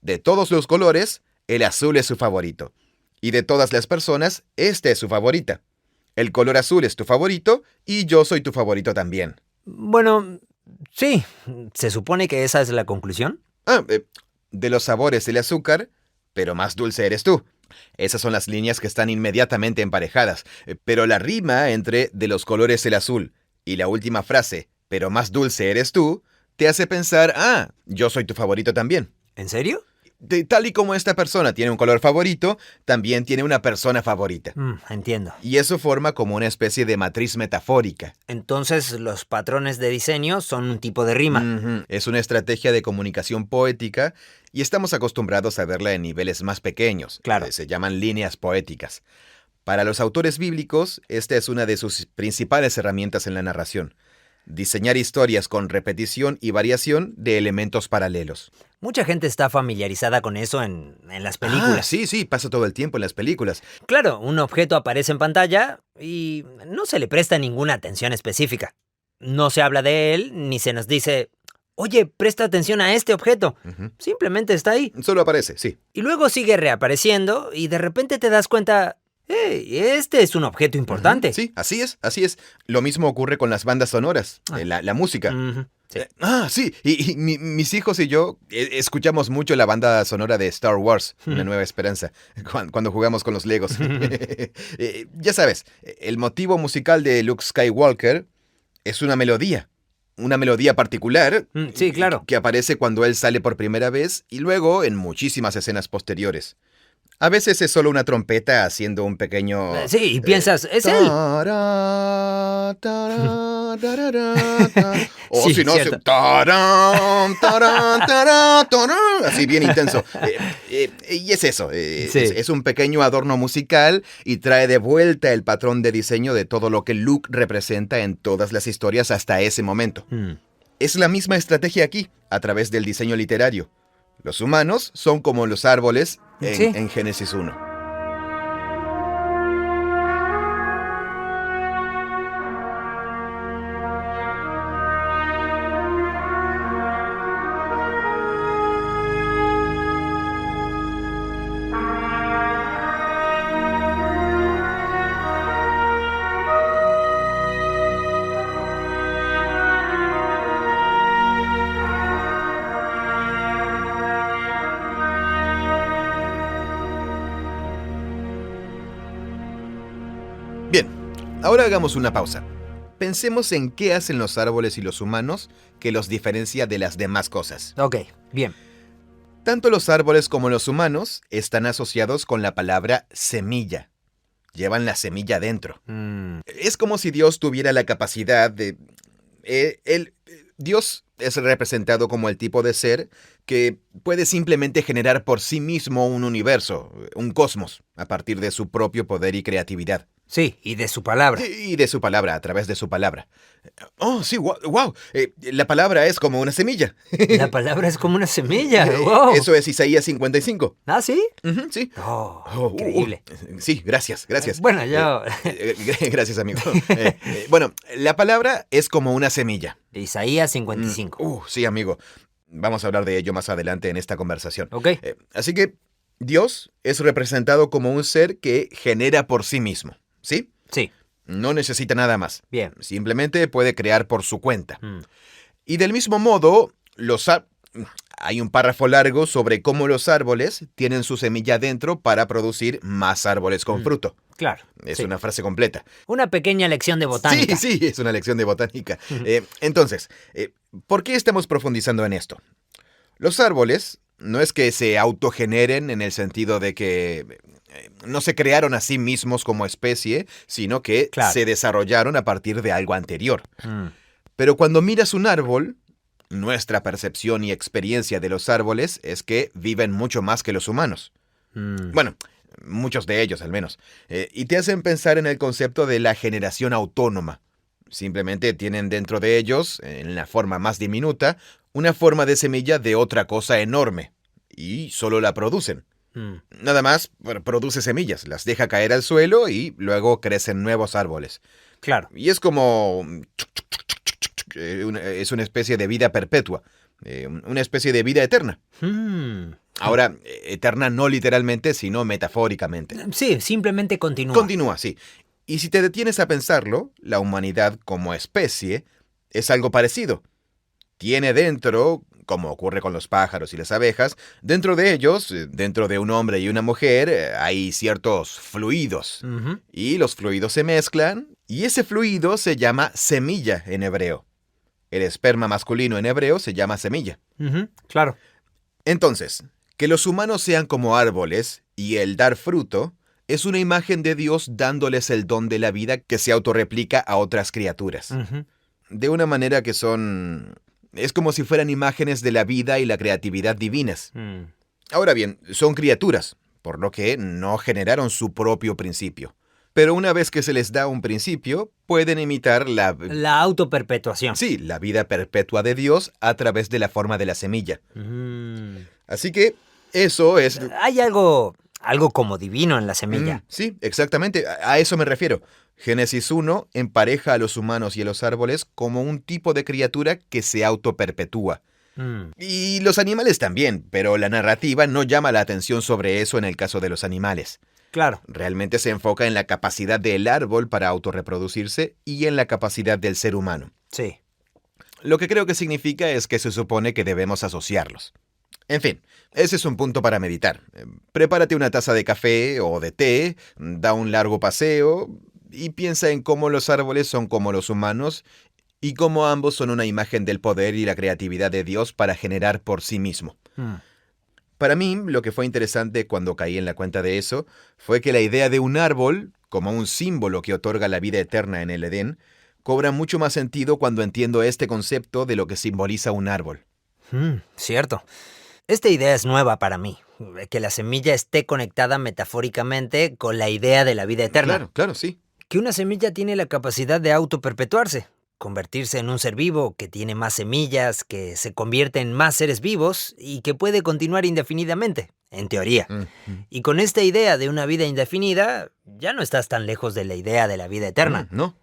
de todos los colores, el azul es su favorito. Y de todas las personas, esta es su favorita. El color azul es tu favorito y yo soy tu favorito también. Bueno, sí. ¿Se supone que esa es la conclusión? De los sabores el azúcar, pero más dulce eres tú. Esas son las líneas que están inmediatamente emparejadas, pero la rima entre de los colores el azul y la última frase, pero más dulce eres tú, te hace pensar, yo soy tu favorito también. ¿En serio? Tal y como esta persona tiene un color favorito, también tiene una persona favorita. Entiendo. Y eso forma como una especie de matriz metafórica. Entonces los patrones de diseño son un tipo de rima. Es una estrategia de comunicación poética y estamos acostumbrados a verla en niveles más pequeños. Claro. Se llaman líneas poéticas. Para los autores bíblicos, esta es una de sus principales herramientas en la narración. Diseñar historias con repetición y variación de elementos paralelos. Mucha gente está familiarizada con eso en las películas. Sí, pasa todo el tiempo en las películas. Claro, un objeto aparece en pantalla y no se le presta ninguna atención específica. No se habla de él, ni se nos dice, oye, presta atención a este objeto. Simplemente está ahí. Solo aparece, sí. Y luego sigue reapareciendo y de repente te das cuenta... ¡Hey! Este es un objeto importante. Sí, así es. Lo mismo ocurre con las bandas sonoras, la música. Sí. Sí. Y mis hijos y yo escuchamos mucho la banda sonora de Star Wars, Una Nueva Esperanza, cuando jugamos con los Legos. Ya sabes, el motivo musical de Luke Skywalker Es una melodía particular Sí, claro. que aparece cuando él sale por primera vez y luego en muchísimas escenas posteriores. A veces es solo una trompeta haciendo un pequeño... Sí, y piensas, es él. tará, tará, tarará, ta. O Sí, si no, cierto. tarán, tarán, tará, tará, así bien intenso. Y es eso, Sí. es un pequeño adorno musical y trae de vuelta el patrón de diseño de todo lo que Luke representa en todas las historias hasta ese momento. Es la misma estrategia aquí, a través del diseño literario. Los humanos son como los árboles Sí. en Génesis 1. Bien, ahora hagamos una pausa. Pensemos en qué hacen los árboles y los humanos que los diferencia de las demás cosas. Ok, bien. Tanto los árboles como los humanos están asociados con la palabra semilla. Llevan la semilla dentro. Es como si Dios tuviera la capacidad de... Dios es representado como el tipo de ser que puede simplemente generar por sí mismo un universo, un cosmos, a partir de su propio poder y creatividad. Sí, y de su palabra. Y de su palabra, a través de su palabra. Oh, sí, wow. La palabra es como una semilla. La palabra es como una semilla. ¡Wow! Eso es Isaías 55. ¿Ah, sí? Ujú, sí. Oh, increíble. Sí, gracias. Bueno, yo... Gracias, amigo. Bueno, la palabra es como una semilla. Isaías 55. Sí, amigo. Vamos a hablar de ello más adelante en esta conversación. Ok. Así que Dios es representado como un ser que genera por sí mismo, ¿sí? Sí. No necesita nada más. Bien. Simplemente puede crear por su cuenta. Y del mismo modo, hay un párrafo largo sobre cómo los árboles tienen su semilla dentro para producir más árboles con fruto. Claro. Es sí. una frase completa. Una pequeña lección de botánica. Sí, es una lección de botánica. Entonces, ¿por qué estamos profundizando en esto? Los árboles no es que se autogeneren en el sentido de que no se crearon a sí mismos como especie, sino que Claro. se desarrollaron a partir de algo anterior. Pero cuando miras un árbol, nuestra percepción y experiencia de los árboles es que viven mucho más que los humanos. Bueno, muchos de ellos al menos. Y te hacen pensar en el concepto de la generación autónoma. Simplemente tienen dentro de ellos, en la forma más diminuta, una forma de semilla de otra cosa enorme. Y solo la producen. Nada más produce semillas, las deja caer al suelo y luego crecen nuevos árboles. Claro. Y es como... es una especie de vida perpetua, una especie de vida eterna. Ahora, eterna no literalmente, sino metafóricamente. Sí, simplemente continúa. Continúa, sí. Y si te detienes a pensarlo, la humanidad como especie es algo parecido. Tiene dentro, como ocurre con los pájaros y las abejas, dentro de ellos, dentro de un hombre y una mujer, hay ciertos fluidos. Y los fluidos se mezclan, y ese fluido se llama semilla en hebreo. El esperma masculino en hebreo se llama semilla. Claro. Entonces, que los humanos sean como árboles y el dar fruto es una imagen de Dios dándoles el don de la vida que se autorreplica a otras criaturas. De una manera que son... Es como si fueran imágenes de la vida y la creatividad divinas. Ahora bien, son criaturas, por lo que no generaron su propio principio. Pero una vez que se les da un principio, pueden imitar la autoperpetuación. Sí, la vida perpetua de Dios a través de la forma de la semilla. Así que eso es... Hay algo como divino en la semilla. Sí, exactamente, a eso me refiero. Génesis 1 empareja a los humanos y a los árboles como un tipo de criatura que se autoperpetúa. Y los animales también, pero la narrativa no llama la atención sobre eso en el caso de los animales. Claro. Realmente se enfoca en la capacidad del árbol para autorreproducirse y en la capacidad del ser humano. Sí. Lo que creo que significa es que se supone que debemos asociarlos. En fin, ese es un punto para meditar. Prepárate una taza de café o de té, da un largo paseo y piensa en cómo los árboles son como los humanos y cómo ambos son una imagen del poder y la creatividad de Dios para generar por sí mismo. Para mí, lo que fue interesante cuando caí en la cuenta de eso fue que la idea de un árbol, como un símbolo que otorga la vida eterna en el Edén, cobra mucho más sentido cuando entiendo este concepto de lo que simboliza un árbol. Cierto. Esta idea es nueva para mí, que la semilla esté conectada metafóricamente con la idea de la vida eterna. Claro, sí. Que una semilla tiene la capacidad de autoperpetuarse, convertirse en un ser vivo que tiene más semillas, que se convierte en más seres vivos y que puede continuar indefinidamente, en teoría. Y con esta idea de una vida indefinida, ya no estás tan lejos de la idea de la vida eterna. No.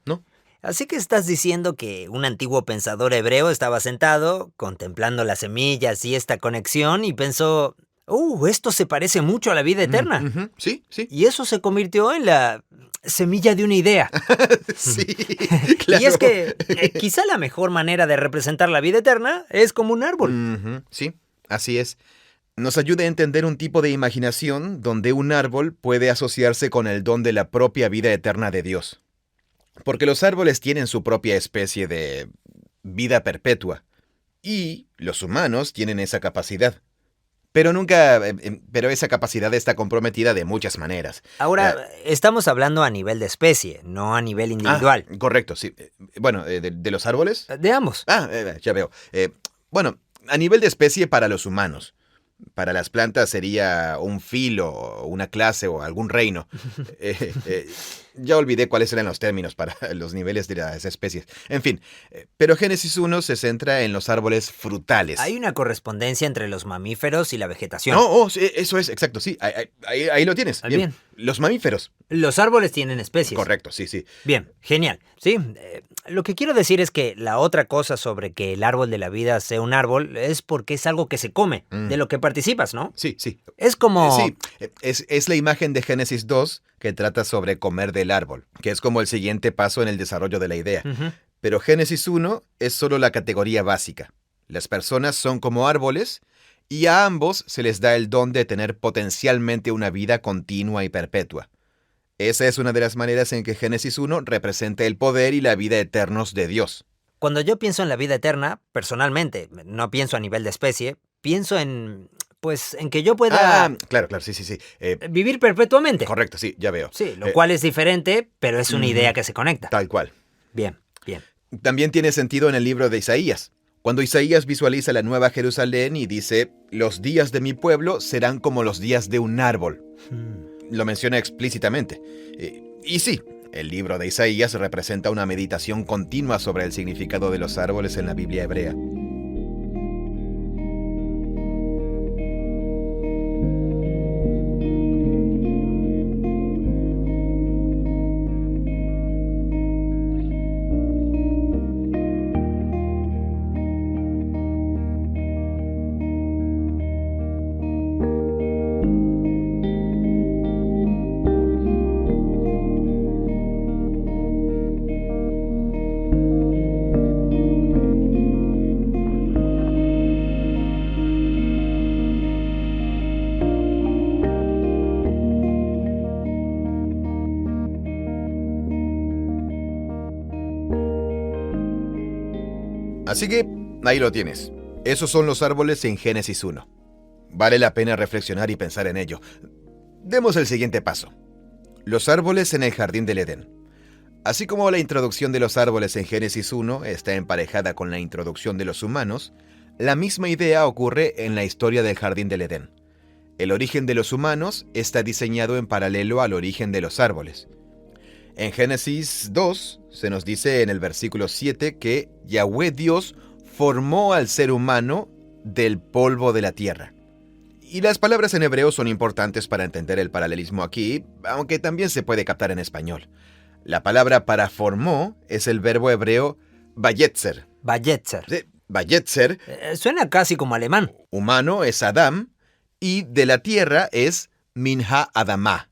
Así que estás diciendo que un antiguo pensador hebreo estaba sentado, contemplando las semillas y esta conexión, y pensó, esto se parece mucho a la vida eterna. Sí. Y eso se convirtió en la semilla de una idea. Sí, claro. Y es que quizá la mejor manera de representar la vida eterna es como un árbol. Sí, así es. Nos ayuda a entender un tipo de imaginación donde un árbol puede asociarse con el don de la propia vida eterna de Dios. Porque los árboles tienen su propia especie de vida perpetua. Y los humanos tienen esa capacidad. Pero esa capacidad está comprometida de muchas maneras. Ahora, estamos hablando a nivel de especie, no a nivel individual. Correcto, sí. Bueno, ¿de los árboles? De ambos. Ya veo. Bueno, a nivel de especie para los humanos. Para las plantas sería un filo, una clase o algún reino. Ya olvidé cuáles eran los términos para los niveles de las especies. En fin, pero Génesis 1 se centra en los árboles frutales. Hay una correspondencia entre los mamíferos y la vegetación. Sí, eso es, exacto, sí. Ahí lo tienes. Bien. Los mamíferos. Los árboles tienen especies. Correcto, sí. Bien, genial. Sí, lo que quiero decir es que la otra cosa sobre que el árbol de la vida sea un árbol es porque es algo que se come, de lo que participas, ¿no? Sí. Es como... Sí, es la imagen de Génesis 2 que trata sobre comer del árbol, que es como el siguiente paso en el desarrollo de la idea. Pero Génesis 1 es solo la categoría básica. Las personas son como árboles y a ambos se les da el don de tener potencialmente una vida continua y perpetua. Esa es una de las maneras en que Génesis 1 representa el poder y la vida eternos de Dios. Cuando yo pienso en la vida eterna, personalmente, no pienso a nivel de especie, pienso en que yo pueda... Claro, sí. vivir perpetuamente. Correcto, sí, ya veo. Sí, lo cual es diferente, pero es una idea que se conecta. Tal cual. Bien. También tiene sentido en el libro de Isaías. Cuando Isaías visualiza la nueva Jerusalén y dice, los días de mi pueblo serán como los días de un árbol. Lo menciona explícitamente. Y sí, el libro de Isaías representa una meditación continua sobre el significado de los árboles en la Biblia hebrea. Así que, ahí lo tienes. Esos son los árboles en Génesis 1. Vale la pena reflexionar y pensar en ello. Demos el siguiente paso. Los árboles en el jardín del Edén. Así como la introducción de los árboles en Génesis 1 está emparejada con la introducción de los humanos, la misma idea ocurre en la historia del jardín del Edén. El origen de los humanos está diseñado en paralelo al origen de los árboles. En Génesis 2 se nos dice en el versículo 7 que Yahweh Dios formó al ser humano del polvo de la tierra. Y las palabras en hebreo son importantes para entender el paralelismo aquí, aunque también se puede captar en español. La palabra para formó es el verbo hebreo bayetzer. Bayetzer. Bayetzer. Suena casi como alemán. Humano es Adam y de la tierra es Minha Adamá.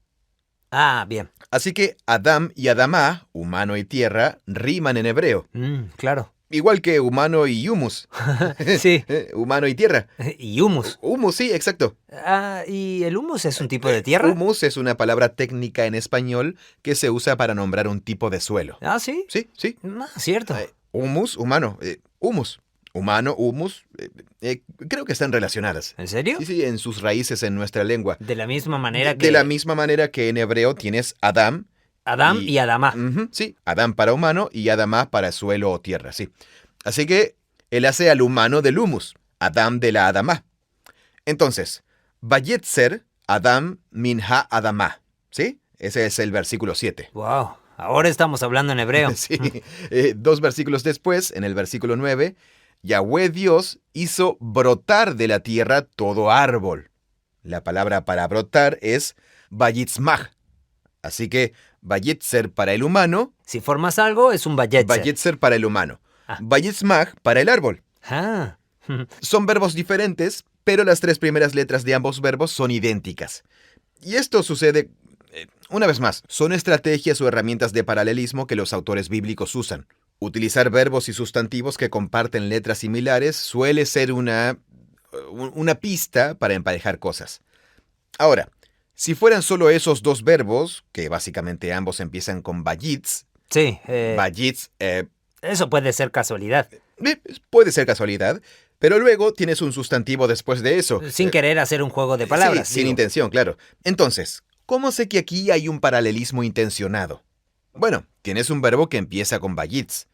Bien. Así que Adam y Adamá, humano y tierra, riman en hebreo. Claro. Igual que humano y humus. Sí. Humano y tierra. Y humus. Humus, sí, exacto. ¿Y el humus es un tipo de tierra? Humus es una palabra técnica en español que se usa para nombrar un tipo de suelo. ¿Sí? Sí. Cierto. Humus, humano. Humus. Humano, humus. Creo que están relacionadas. ¿En serio? Sí, sí, en sus raíces en nuestra lengua. De la misma manera De la misma manera que en hebreo tienes Adam. Adam y Adamá. Sí, Adam para humano y Adamá para suelo o tierra, sí. Así que él hace al humano del humus, Adam de la Adamá. Entonces, Vayetzer, Adam minha Adamá, ¿sí? Ese es el versículo 7. Wow, ahora estamos hablando en hebreo. Sí, 2 versículos después, en el versículo 9, Yahweh Dios hizo brotar de la tierra todo árbol. La palabra para brotar es Vayitzmach. Así que Vayetzer para el humano, Si formas algo, es un bayetzer. Vayetzer para el humano, Vayitzmach para el árbol. Ah. Son verbos diferentes, pero las 3 primeras letras de ambos verbos son idénticas. Y esto sucede, una vez más, son estrategias o herramientas de paralelismo que los autores bíblicos usan. Utilizar verbos y sustantivos que comparten letras similares suele ser una pista para emparejar cosas. Ahora, si fueran solo esos 2 verbos, que básicamente ambos empiezan con vayitz, Sí. vayitz, Eso puede ser casualidad. puede ser casualidad, pero luego tienes un sustantivo después de eso. Sin querer hacer un juego de palabras. Sí, sin intención, claro. Entonces, ¿cómo sé que aquí hay un paralelismo intencionado? Bueno, tienes un verbo que empieza con vayitz.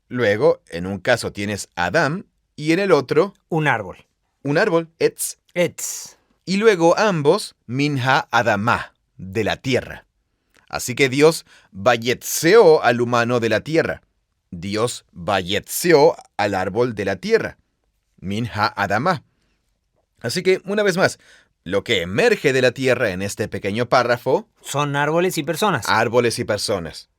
Luego, en un caso tienes Adam y en el otro, Un árbol. un árbol, etz. Etz. Y luego ambos, minha Adamá, de la tierra. Así que Dios vayetzeó al humano de la tierra. Dios vayetzeó al árbol de la tierra. Minha Adamá. Así que, una vez más, lo que emerge de la tierra en este pequeño párrafo, Son árboles y personas. árboles y personas.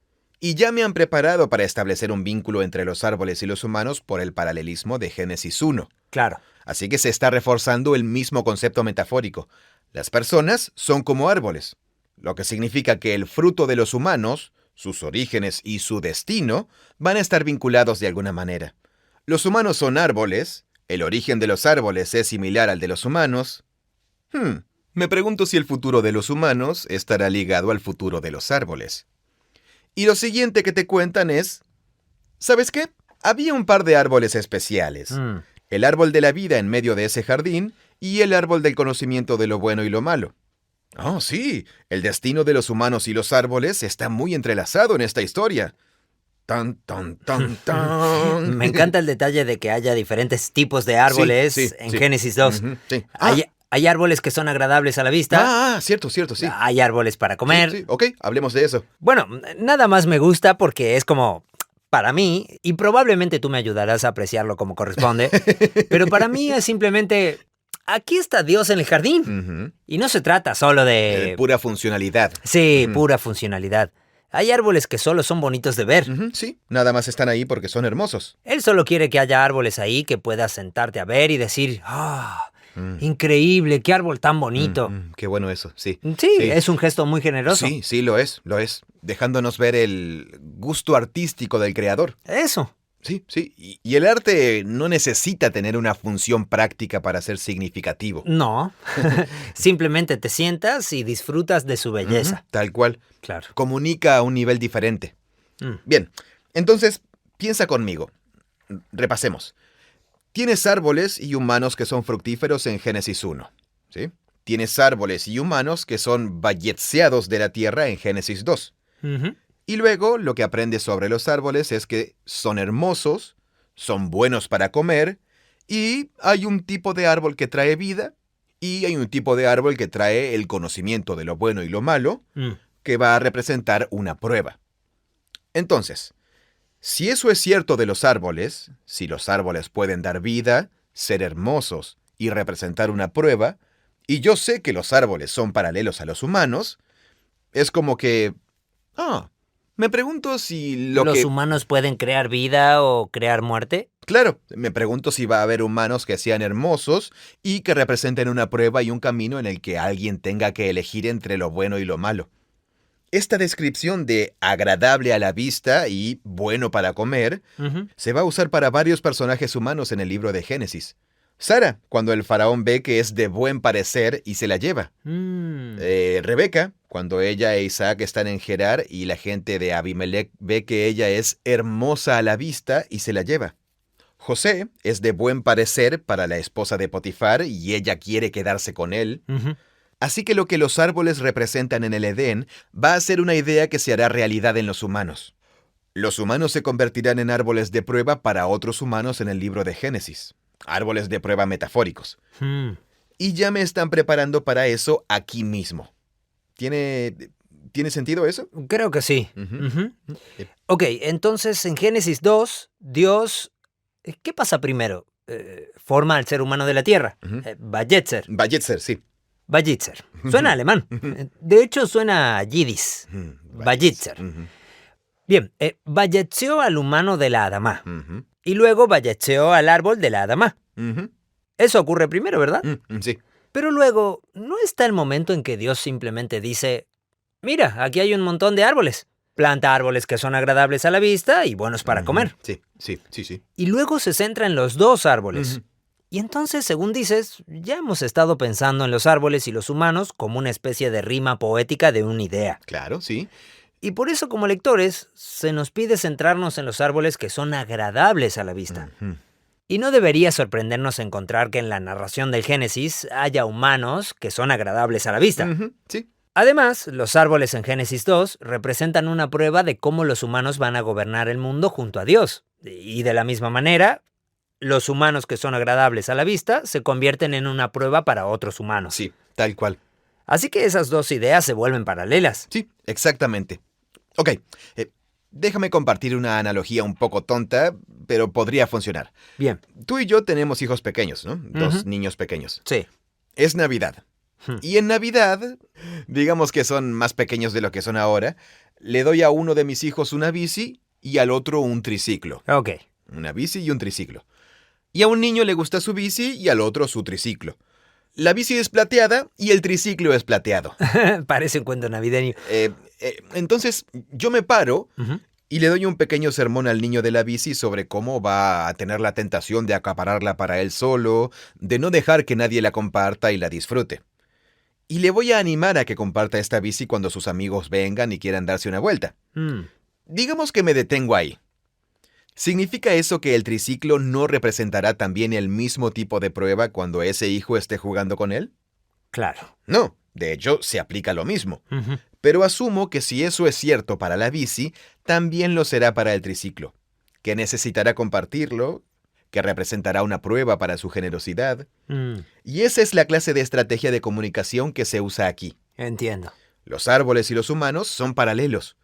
Y ya me han preparado para establecer un vínculo entre los árboles y los humanos por el paralelismo de Génesis 1. Claro. Así que se está reforzando el mismo concepto metafórico. Las personas son como árboles, lo que significa que el fruto de los humanos, sus orígenes y su destino van a estar vinculados de alguna manera. Los humanos son árboles, el origen de los árboles es similar al de los humanos. Me pregunto si el futuro de los humanos estará ligado al futuro de los árboles. Y lo siguiente que te cuentan es, ¿sabes qué? Había un par de árboles especiales. El árbol de la vida en medio de ese jardín y el árbol del conocimiento de lo bueno y lo malo. Oh, sí, el destino de los humanos y los árboles está muy entrelazado en esta historia. Tan, tan, tan, tan. Me encanta el detalle de que haya diferentes tipos de árboles Sí, en sí. Génesis 2. Sí. Hay árboles que son agradables a la vista. Cierto, sí. Hay árboles para comer. Sí, ok, hablemos de eso. Bueno, nada más me gusta porque es como, para mí, y probablemente tú me ayudarás a apreciarlo como corresponde, pero para mí es simplemente, aquí está Dios en el jardín. Y no se trata solo de... Pura funcionalidad. Sí, pura funcionalidad. Hay árboles que solo son bonitos de ver. Sí, nada más están ahí porque son hermosos. Él solo quiere que haya árboles ahí que puedas sentarte a ver y decir, increíble, qué árbol tan bonito. Qué bueno eso, sí. Sí, es un gesto muy generoso. Sí, lo es. Dejándonos ver el gusto artístico del creador. Eso. Sí. Y el arte no necesita tener una función práctica para ser significativo. No, simplemente te sientas y disfrutas de su belleza. Tal cual. Claro. Comunica a un nivel diferente. Bien, entonces, piensa conmigo. Repasemos. Tienes árboles y humanos que son fructíferos en Génesis 1, ¿sí? Tienes árboles y humanos que son vayetzeados de la tierra en Génesis 2. Y luego lo que aprendes sobre los árboles es que son hermosos, son buenos para comer, y hay un tipo de árbol que trae vida, y hay un tipo de árbol que trae el conocimiento de lo bueno y lo malo, que va a representar una prueba. Entonces, si eso es cierto de los árboles, si los árboles pueden dar vida, ser hermosos y representar una prueba, y yo sé que los árboles son paralelos a los humanos, es como que... me pregunto si ¿Los humanos pueden crear vida o crear muerte? Claro, me pregunto si va a haber humanos que sean hermosos y que representen una prueba y un camino en el que alguien tenga que elegir entre lo bueno y lo malo. Esta descripción de agradable a la vista y bueno para comer se va a usar para varios personajes humanos en el libro de Génesis. Sara, cuando el faraón ve que es de buen parecer y se la lleva. Rebeca, cuando ella e Isaac están en Gerar y la gente de Abimelech ve que ella es hermosa a la vista y se la lleva. José es de buen parecer para la esposa de Potifar y ella quiere quedarse con él. Así que lo que los árboles representan en el Edén va a ser una idea que se hará realidad en los humanos. Los humanos se convertirán en árboles de prueba para otros humanos en el libro de Génesis. Árboles de prueba metafóricos. Y ya me están preparando para eso aquí mismo. ¿Tiene sentido eso? Creo que sí. Ok, entonces en Génesis 2, Dios... ¿Qué pasa primero? Forma al ser humano de la tierra. Vayetzer. Vayetzer, sí. Vayetzer. Suena alemán. De hecho, suena yidis. Vayetzer. Bien, vayetzeó al humano de la Adamá. Y luego vayetzeó al árbol de la Adamá. Eso ocurre primero, ¿verdad? Sí. Pero luego, ¿no está el momento en que Dios simplemente dice, mira, aquí hay un montón de árboles? Planta árboles que son agradables a la vista y buenos para comer. Sí. Y luego se centra en los dos árboles. Y entonces, según dices, ya hemos estado pensando en los árboles y los humanos como una especie de rima poética de una idea. Claro, sí. Y por eso, como lectores, se nos pide centrarnos en los árboles que son agradables a la vista. Y no debería sorprendernos encontrar que en la narración del Génesis haya humanos que son agradables a la vista. Sí. Además, los árboles en Génesis 2 representan una prueba de cómo los humanos van a gobernar el mundo junto a Dios. Y de la misma manera, los humanos que son agradables a la vista se convierten en una prueba para otros humanos. Sí, tal cual. Así que esas dos ideas se vuelven paralelas. Sí, exactamente. Ok, déjame compartir una analogía un poco tonta, pero podría funcionar. Bien. Tú y yo tenemos hijos pequeños, ¿no? Dos niños pequeños. Sí. Es Navidad. Y en Navidad, digamos que son más pequeños de lo que son ahora, le doy a uno de mis hijos una bici y al otro un triciclo. Ok. Una bici y un triciclo. Y a un niño le gusta su bici y al otro su triciclo. La bici es plateada y el triciclo es plateado. Parece un cuento navideño. Entonces, yo me paro y le doy un pequeño sermón al niño de la bici sobre cómo va a tener la tentación de acapararla para él solo, de no dejar que nadie la comparta y la disfrute. Y le voy a animar a que comparta esta bici cuando sus amigos vengan y quieran darse una vuelta. Digamos que me detengo ahí. ¿Significa eso que el triciclo no representará también el mismo tipo de prueba cuando ese hijo esté jugando con él? Claro. No, de hecho, se aplica lo mismo. Pero asumo que si eso es cierto para la bici, también lo será para el triciclo, que necesitará compartirlo, que representará una prueba para su generosidad. Y esa es la clase de estrategia de comunicación que se usa aquí. Entiendo. Los árboles y los humanos son paralelos.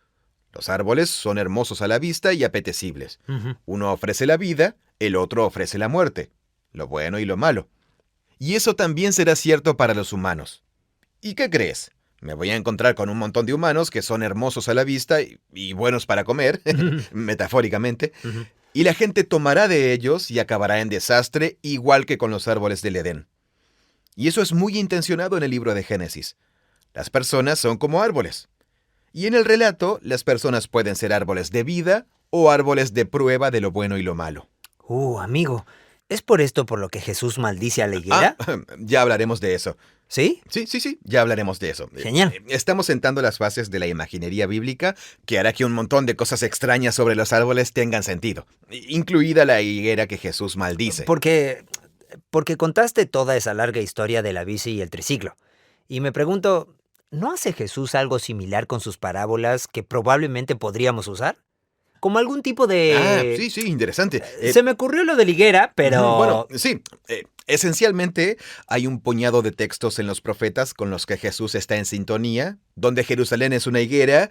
Los árboles son hermosos a la vista y apetecibles. Uno ofrece la vida, el otro ofrece la muerte, lo bueno y lo malo. Y eso también será cierto para los humanos. ¿Y qué crees? Me voy a encontrar con un montón de humanos que son hermosos a la vista y buenos para comer, metafóricamente, y la gente tomará de ellos y acabará en desastre, igual que con los árboles del Edén. Y eso es muy intencionado en el libro de Génesis. Las personas son como árboles. Y en el relato, las personas pueden ser árboles de vida o árboles de prueba de lo bueno y lo malo. Amigo, ¿es por esto por lo que Jesús maldice a la higuera? Ya hablaremos de eso. ¿Sí? Sí, ya hablaremos de eso. Genial. Estamos sentando las bases de la imaginería bíblica que hará que un montón de cosas extrañas sobre los árboles tengan sentido, incluida la higuera que Jesús maldice. Porque contaste toda esa larga historia de la bici y el triciclo. Y me pregunto, ¿no hace Jesús algo similar con sus parábolas que probablemente podríamos usar? Como algún tipo de... Sí, interesante. Se me ocurrió lo de la higuera, pero... Bueno, sí. Esencialmente, hay un puñado de textos en los profetas con los que Jesús está en sintonía, donde Jerusalén es una higuera.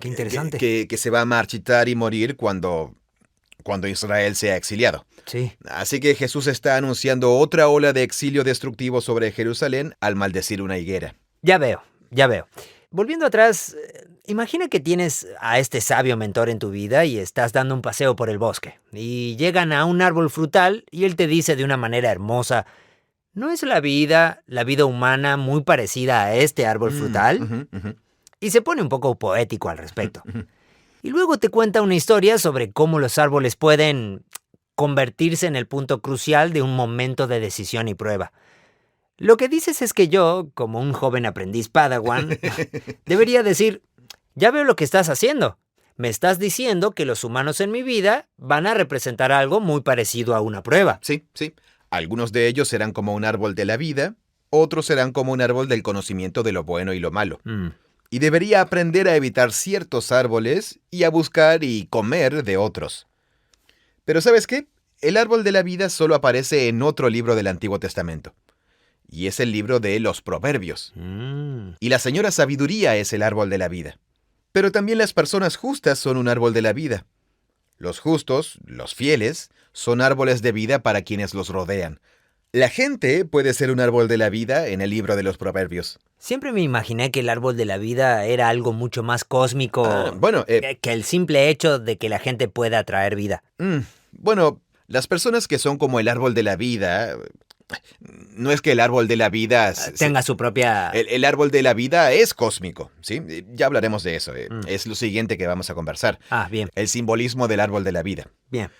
Qué interesante. Que se va a marchitar y morir cuando Israel sea exiliado. Sí. Así que Jesús está anunciando otra ola de exilio destructivo sobre Jerusalén al maldecir una higuera. Ya veo. Volviendo atrás, imagina que tienes a este sabio mentor en tu vida y estás dando un paseo por el bosque. Y llegan a un árbol frutal y él te dice de una manera hermosa, ¿no es la vida humana muy parecida a este árbol frutal? Y se pone un poco poético al respecto. Y luego te cuenta una historia sobre cómo los árboles pueden convertirse en el punto crucial de un momento de decisión y prueba. Lo que dices es que yo, como un joven aprendiz Padawan, debería decir, ya veo lo que estás haciendo. Me estás diciendo que los humanos en mi vida van a representar algo muy parecido a una prueba. Sí, sí. Algunos de ellos serán como un árbol de la vida, otros serán como un árbol del conocimiento de lo bueno y lo malo. Y debería aprender a evitar ciertos árboles y a buscar y comer de otros. Pero ¿sabes qué? El árbol de la vida solo aparece en otro libro del Antiguo Testamento. Y es el libro de los Proverbios. Y la señora Sabiduría es el árbol de la vida. Pero también las personas justas son un árbol de la vida. Los justos, los fieles, son árboles de vida para quienes los rodean. La gente puede ser un árbol de la vida en el libro de los Proverbios. Siempre me imaginé que el árbol de la vida era algo mucho más cósmico que el simple hecho de que la gente pueda traer vida. Bueno, las personas que son como el árbol de la vida... No es que el árbol de la vida... tenga su propia... El árbol de la vida es cósmico, ¿sí? Ya hablaremos de eso. Es lo siguiente que vamos a conversar. Bien. El simbolismo del árbol de la vida. Bien.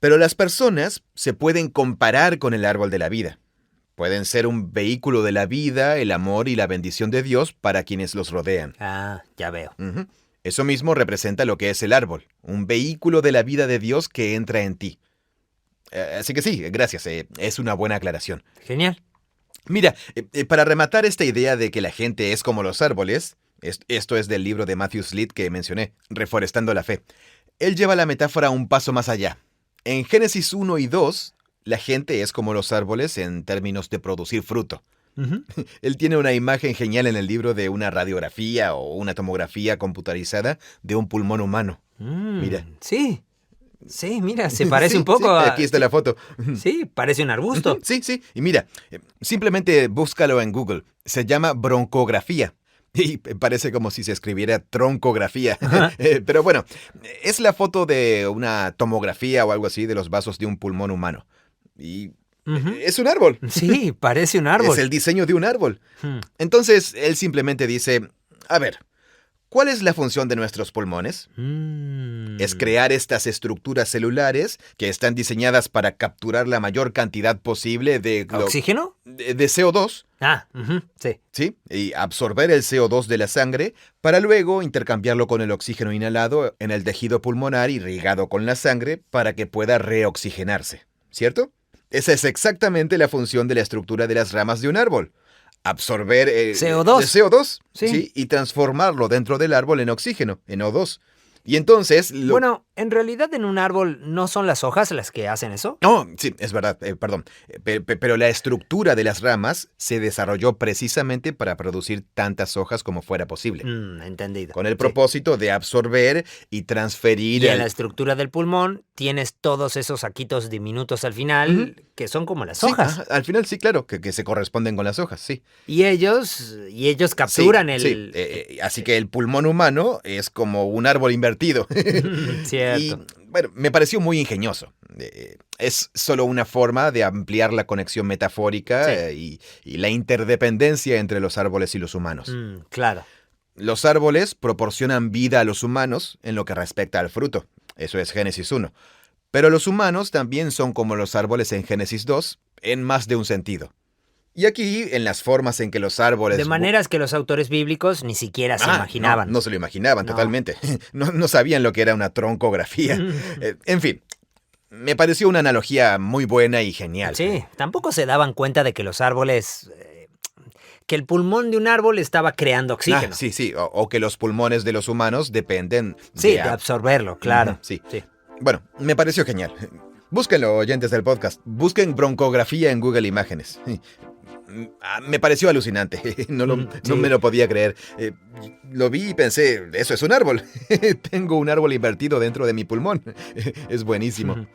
Pero las personas se pueden comparar con el árbol de la vida. Pueden ser un vehículo de la vida, el amor y la bendición de Dios para quienes los rodean. Ya veo. Eso mismo representa lo que es el árbol. Un vehículo de la vida de Dios que entra en ti. Así que sí, gracias. Es una buena aclaración. Genial. Mira, para rematar esta idea de que la gente es como los árboles, esto es del libro de Matthew Sleet que mencioné, Reforestando la Fe. Él lleva la metáfora un paso más allá. En Génesis 1 y 2, la gente es como los árboles en términos de producir fruto. Él tiene una imagen genial en el libro de una radiografía o una tomografía computarizada de un pulmón humano. Mira. Sí, mira, se parece un poco a... Aquí está la foto. Sí, parece un arbusto. Sí. Y mira, simplemente búscalo en Google. Se llama broncografía. Y parece como si se escribiera troncografía. Pero bueno, es la foto de una tomografía o algo así de los vasos de un pulmón humano. Y es un árbol. Sí, parece un árbol. Es el diseño de un árbol. Entonces, él simplemente dice, a ver, ¿cuál es la función de nuestros pulmones? Es crear estas estructuras celulares que están diseñadas para capturar la mayor cantidad posible de... ¿Oxígeno? De CO2. Sí. Sí, y absorber el CO2 de la sangre para luego intercambiarlo con el oxígeno inhalado en el tejido pulmonar irrigado con la sangre para que pueda reoxigenarse, ¿cierto? Esa es exactamente la función de la estructura de las ramas de un árbol. Absorber CO2 ¿sí? Y transformarlo dentro del árbol en oxígeno, en O2. Y entonces... Bueno, en realidad en un árbol no son las hojas las que hacen eso. No, sí, es verdad, perdón. Pero la estructura de las ramas se desarrolló precisamente para producir tantas hojas como fuera posible. Entendido. Con el propósito de absorber y transferir... Y en la estructura del pulmón tienes todos esos saquitos diminutos al final, que son como las hojas. Al final sí, claro, que se corresponden con las hojas, sí. Y ellos capturan Sí. Así que el pulmón humano es como un árbol invertido. Cierto. Y bueno, me pareció muy ingenioso. Es solo una forma de ampliar la conexión metafórica y la interdependencia entre los árboles y los humanos. Claro. Los árboles proporcionan vida a los humanos en lo que respecta al fruto. Eso es Génesis 1. Pero los humanos también son como los árboles en Génesis 2, en más de un sentido. Y aquí, en las formas en que los árboles... De maneras que los autores bíblicos ni siquiera se imaginaban. No se lo imaginaban totalmente. No sabían lo que era una troncografía. En fin, me pareció una analogía muy buena y genial. Sí, tampoco se daban cuenta de que los árboles... que el pulmón de un árbol estaba creando oxígeno. Sí. O que los pulmones de los humanos dependen de absorberlo, claro. Sí. Bueno, me pareció genial. Búsquenlo, oyentes del podcast. Busquen broncografía en Google Imágenes. Me pareció alucinante. No me lo podía creer. Lo vi y pensé, eso es un árbol. Tengo un árbol invertido dentro de mi pulmón. Es buenísimo.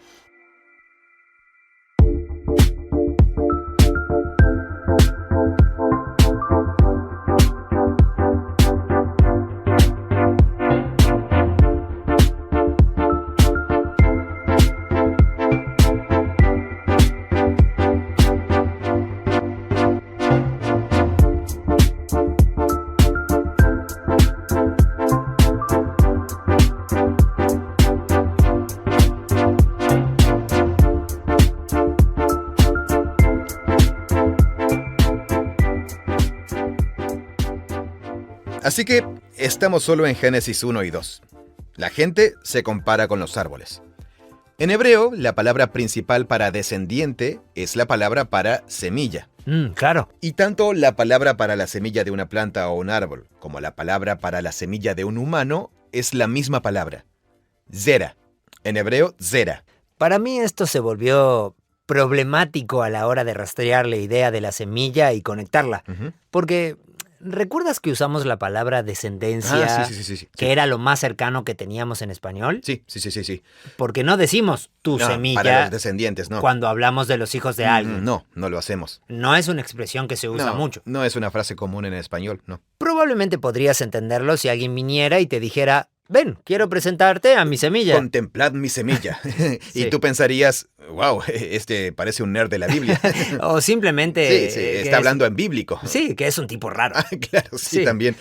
Así que estamos solo en Génesis 1 y 2. La gente se compara con los árboles. En hebreo, la palabra principal para descendiente es la palabra para semilla. Claro. Y tanto la palabra para la semilla de una planta o un árbol, como la palabra para la semilla de un humano, es la misma palabra. Zera. En hebreo, zera. Para mí esto se volvió problemático a la hora de rastrear la idea de la semilla y conectarla. Porque, ¿recuerdas que usamos la palabra descendencia, Sí. que era lo más cercano que teníamos en español? Sí. Porque no decimos tu No, semilla para los descendientes, no. cuando hablamos de los hijos de alguien. No lo hacemos. No es una expresión que se usa mucho. No es una frase común en español, no. Probablemente podrías entenderlo si alguien viniera y te dijera, ven, quiero presentarte a mi semilla. Contemplad mi semilla. Sí. Y tú pensarías, wow, este parece un nerd de la Biblia. O simplemente... Sí, está hablando en bíblico. Sí, que es un tipo raro. Claro, sí, también.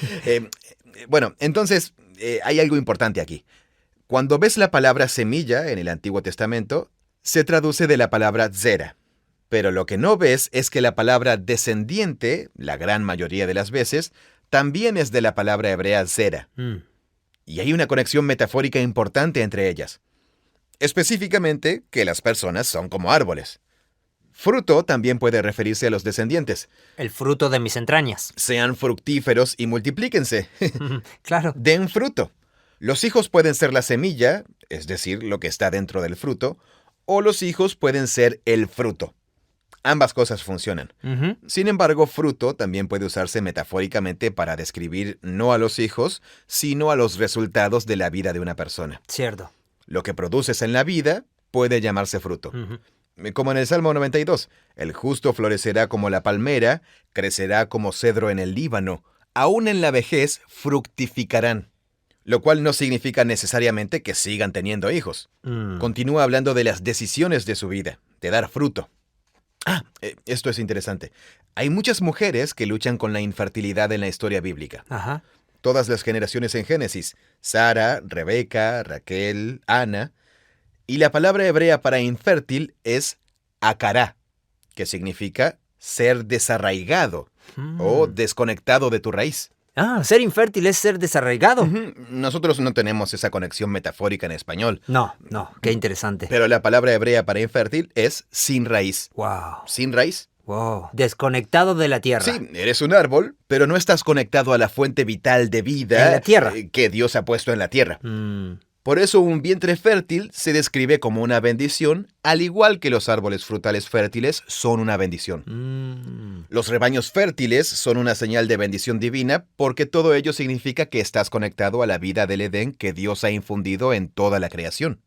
Bueno, entonces, hay algo importante aquí. Cuando ves la palabra semilla en el Antiguo Testamento, se traduce de la palabra zera. Pero lo que no ves es que la palabra descendiente, la gran mayoría de las veces, también es de la palabra hebrea zera. Y hay una conexión metafórica importante entre ellas. Específicamente, que las personas son como árboles. Fruto también puede referirse a los descendientes. El fruto de mis entrañas. Sean fructíferos y multiplíquense. Claro. Den fruto. Los hijos pueden ser la semilla, es decir, lo que está dentro del fruto, o los hijos pueden ser el fruto. Ambas cosas funcionan. Sin embargo, fruto también puede usarse metafóricamente para describir no a los hijos, sino a los resultados de la vida de una persona. Cierto. Lo que produces en la vida puede llamarse fruto. Como en el Salmo 92, el justo florecerá como la palmera, crecerá como cedro en el Líbano, aún en la vejez fructificarán. Lo cual no significa necesariamente que sigan teniendo hijos. Continúa hablando de las decisiones de su vida, de dar fruto. Esto es interesante. Hay muchas mujeres que luchan con la infertilidad en la historia bíblica. Ajá. Todas las generaciones en Génesis, Sara, Rebeca, Raquel, Ana. Y la palabra hebrea para infértil es acará, que significa ser desarraigado o desconectado de tu raíz. Ser infértil es ser desarraigado. Nosotros no tenemos esa conexión metafórica en español. No, qué interesante. Pero la palabra hebrea para infértil es sin raíz. Wow. ¿Sin raíz? Wow. Desconectado de la tierra. Sí, eres un árbol, pero no estás conectado a la fuente vital de vida en la tierra que Dios ha puesto en la tierra. Por eso un vientre fértil se describe como una bendición, al igual que los árboles frutales fértiles son una bendición. Los rebaños fértiles son una señal de bendición divina porque todo ello significa que estás conectado a la vida del Edén que Dios ha infundido en toda la creación.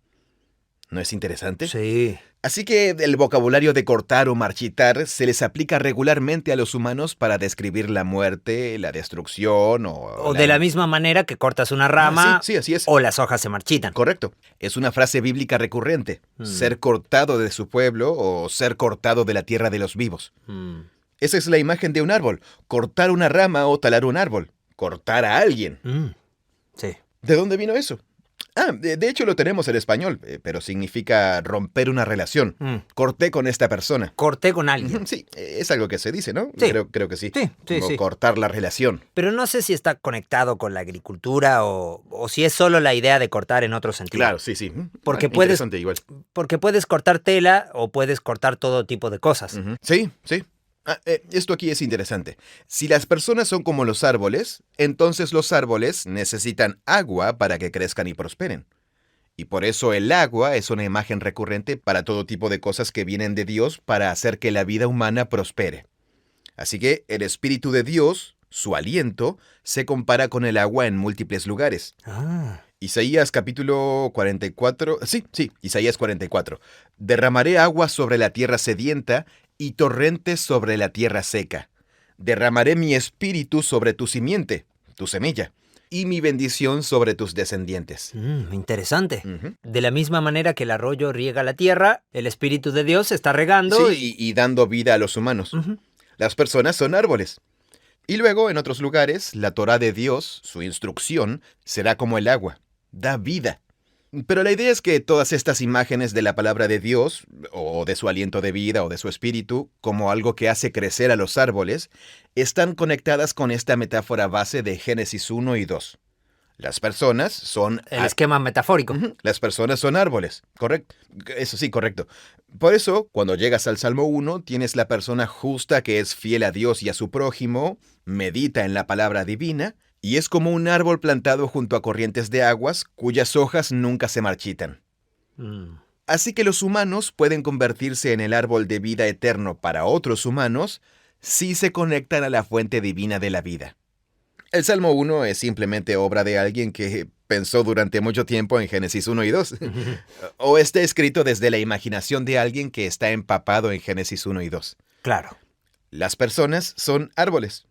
¿No es interesante? Sí. Así que el vocabulario de cortar o marchitar se les aplica regularmente a los humanos para describir la muerte, la destrucción o de la misma manera que cortas una rama sí, así es. O las hojas se marchitan. Correcto. Es una frase bíblica recurrente. Ser cortado de su pueblo o ser cortado de la tierra de los vivos. Esa es la imagen de un árbol. Cortar una rama o talar un árbol. Cortar a alguien. Sí. ¿De dónde vino eso? De hecho lo tenemos en español, pero significa romper una relación. Corté con esta persona. Corté con alguien. Sí, es algo que se dice, ¿no? Sí. Creo que sí. Sí. Cortar la relación. Pero no sé si está conectado con la agricultura o si es solo la idea de cortar en otro sentido. Claro, sí. Porque interesante igual. Porque puedes cortar tela o puedes cortar todo tipo de cosas. Sí. Esto aquí es interesante. Si las personas son como los árboles, entonces los árboles necesitan agua para que crezcan y prosperen. Y por eso el agua es una imagen recurrente para todo tipo de cosas que vienen de Dios para hacer que la vida humana prospere. Así que el Espíritu de Dios, su aliento, se compara con el agua en múltiples lugares. Isaías capítulo 44. Sí, Isaías 44. Derramaré agua sobre la tierra sedienta y torrentes sobre la tierra seca. Derramaré mi espíritu sobre tu simiente, tu semilla, y mi bendición sobre tus descendientes. Interesante. De la misma manera que el arroyo riega la tierra, el Espíritu de Dios está regando. Sí, y dando vida a los humanos. Las personas son árboles. Y luego, en otros lugares, la Torá de Dios, su instrucción, será como el agua. Da vida. Pero la idea es que todas estas imágenes de la palabra de Dios, o de su aliento de vida, o de su espíritu, como algo que hace crecer a los árboles, están conectadas con esta metáfora base de Génesis 1 y 2. Las personas son... El esquema metafórico. Las personas son árboles, correcto. Eso sí, correcto. Por eso, cuando llegas al Salmo 1, tienes la persona justa que es fiel a Dios y a su prójimo, medita en la palabra divina, y es como un árbol plantado junto a corrientes de aguas cuyas hojas nunca se marchitan. Así que los humanos pueden convertirse en el árbol de vida eterno para otros humanos si se conectan a la fuente divina de la vida. El Salmo 1 es simplemente obra de alguien que pensó durante mucho tiempo en Génesis 1 y 2. O está escrito desde la imaginación de alguien que está empapado en Génesis 1 y 2. Claro. Las personas son árboles.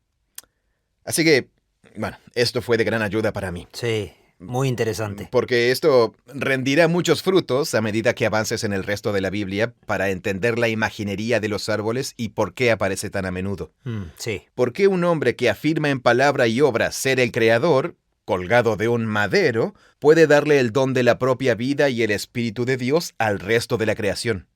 Así que, bueno, esto fue de gran ayuda para mí. Sí, muy interesante. Porque esto rendirá muchos frutos a medida que avances en el resto de la Biblia para entender la imaginería de los árboles y por qué aparece tan a menudo. Sí. ¿Por qué un hombre que afirma en palabra y obra ser el creador, colgado de un madero, puede darle el don de la propia vida y el Espíritu de Dios al resto de la creación?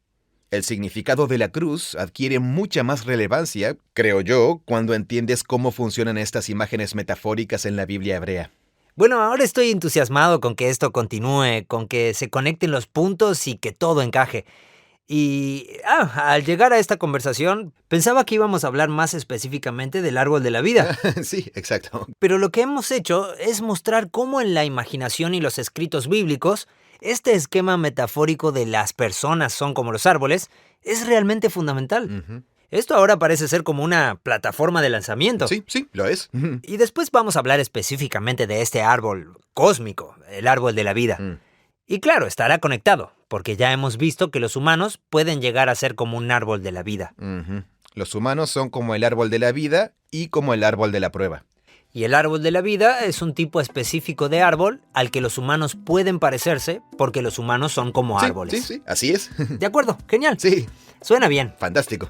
El significado de la cruz adquiere mucha más relevancia, creo yo, cuando entiendes cómo funcionan estas imágenes metafóricas en la Biblia hebrea. Bueno, ahora estoy entusiasmado con que esto continúe, con que se conecten los puntos y que todo encaje. Y al llegar a esta conversación, pensaba que íbamos a hablar más específicamente del árbol de la vida. Sí, exacto. Pero lo que hemos hecho es mostrar cómo en la imaginación y los escritos bíblicos, este esquema metafórico de las personas son como los árboles es realmente fundamental. Esto ahora parece ser como una plataforma de lanzamiento. Sí, lo es. Y después vamos a hablar específicamente de este árbol cósmico, el árbol de la vida. Y claro, estará conectado, porque ya hemos visto que los humanos pueden llegar a ser como un árbol de la vida. Los humanos son como el árbol de la vida y como el árbol de la prueba. Y el árbol de la vida es un tipo específico de árbol al que los humanos pueden parecerse porque los humanos son como árboles. Sí, así es. De acuerdo, genial. Sí. Suena bien. Fantástico.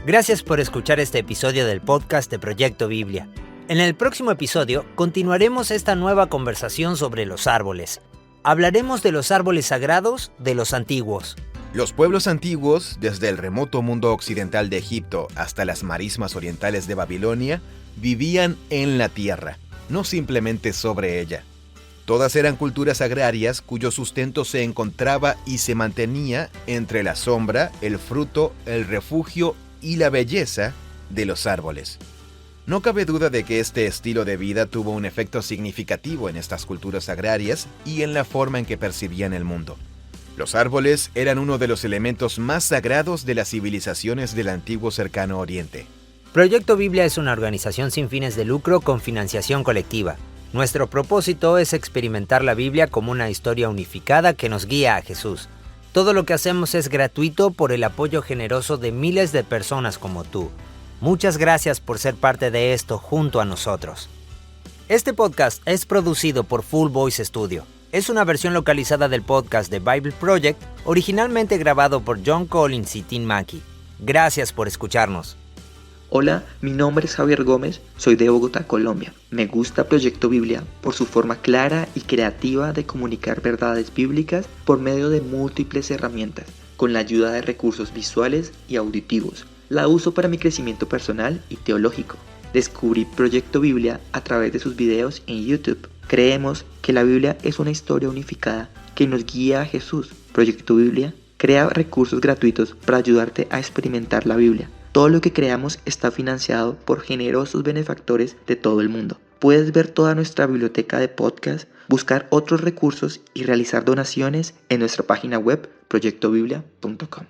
Gracias por escuchar este episodio del podcast de Proyecto Biblia. En el próximo episodio continuaremos esta nueva conversación sobre los árboles. Hablaremos de los árboles sagrados de los antiguos. Los pueblos antiguos, desde el remoto mundo occidental de Egipto hasta las marismas orientales de Babilonia, vivían en la tierra, no simplemente sobre ella. Todas eran culturas agrarias cuyo sustento se encontraba y se mantenía entre la sombra, el fruto, el refugio y la belleza de los árboles. No cabe duda de que este estilo de vida tuvo un efecto significativo en estas culturas agrarias y en la forma en que percibían el mundo. Los árboles eran uno de los elementos más sagrados de las civilizaciones del antiguo Cercano Oriente. Proyecto Biblia es una organización sin fines de lucro con financiación colectiva. Nuestro propósito es experimentar la Biblia como una historia unificada que nos guía a Jesús. Todo lo que hacemos es gratuito por el apoyo generoso de miles de personas como tú. Muchas gracias por ser parte de esto junto a nosotros. Este podcast es producido por Full Voice Studio. Es una versión localizada del podcast de Bible Project, originalmente grabado por John Collins y Tim Mackey. Gracias por escucharnos. Hola, mi nombre es Javier Gómez, soy de Bogotá, Colombia. Me gusta Proyecto Biblia por su forma clara y creativa de comunicar verdades bíblicas por medio de múltiples herramientas, con la ayuda de recursos visuales y auditivos. La uso para mi crecimiento personal y teológico. Descubrí Proyecto Biblia a través de sus videos en YouTube. Creemos que la Biblia es una historia unificada que nos guía a Jesús. Proyecto Biblia crea recursos gratuitos para ayudarte a experimentar la Biblia. Todo lo que creamos está financiado por generosos benefactores de todo el mundo. Puedes ver toda nuestra biblioteca de podcast, buscar otros recursos y realizar donaciones en nuestra página web proyectobiblia.com.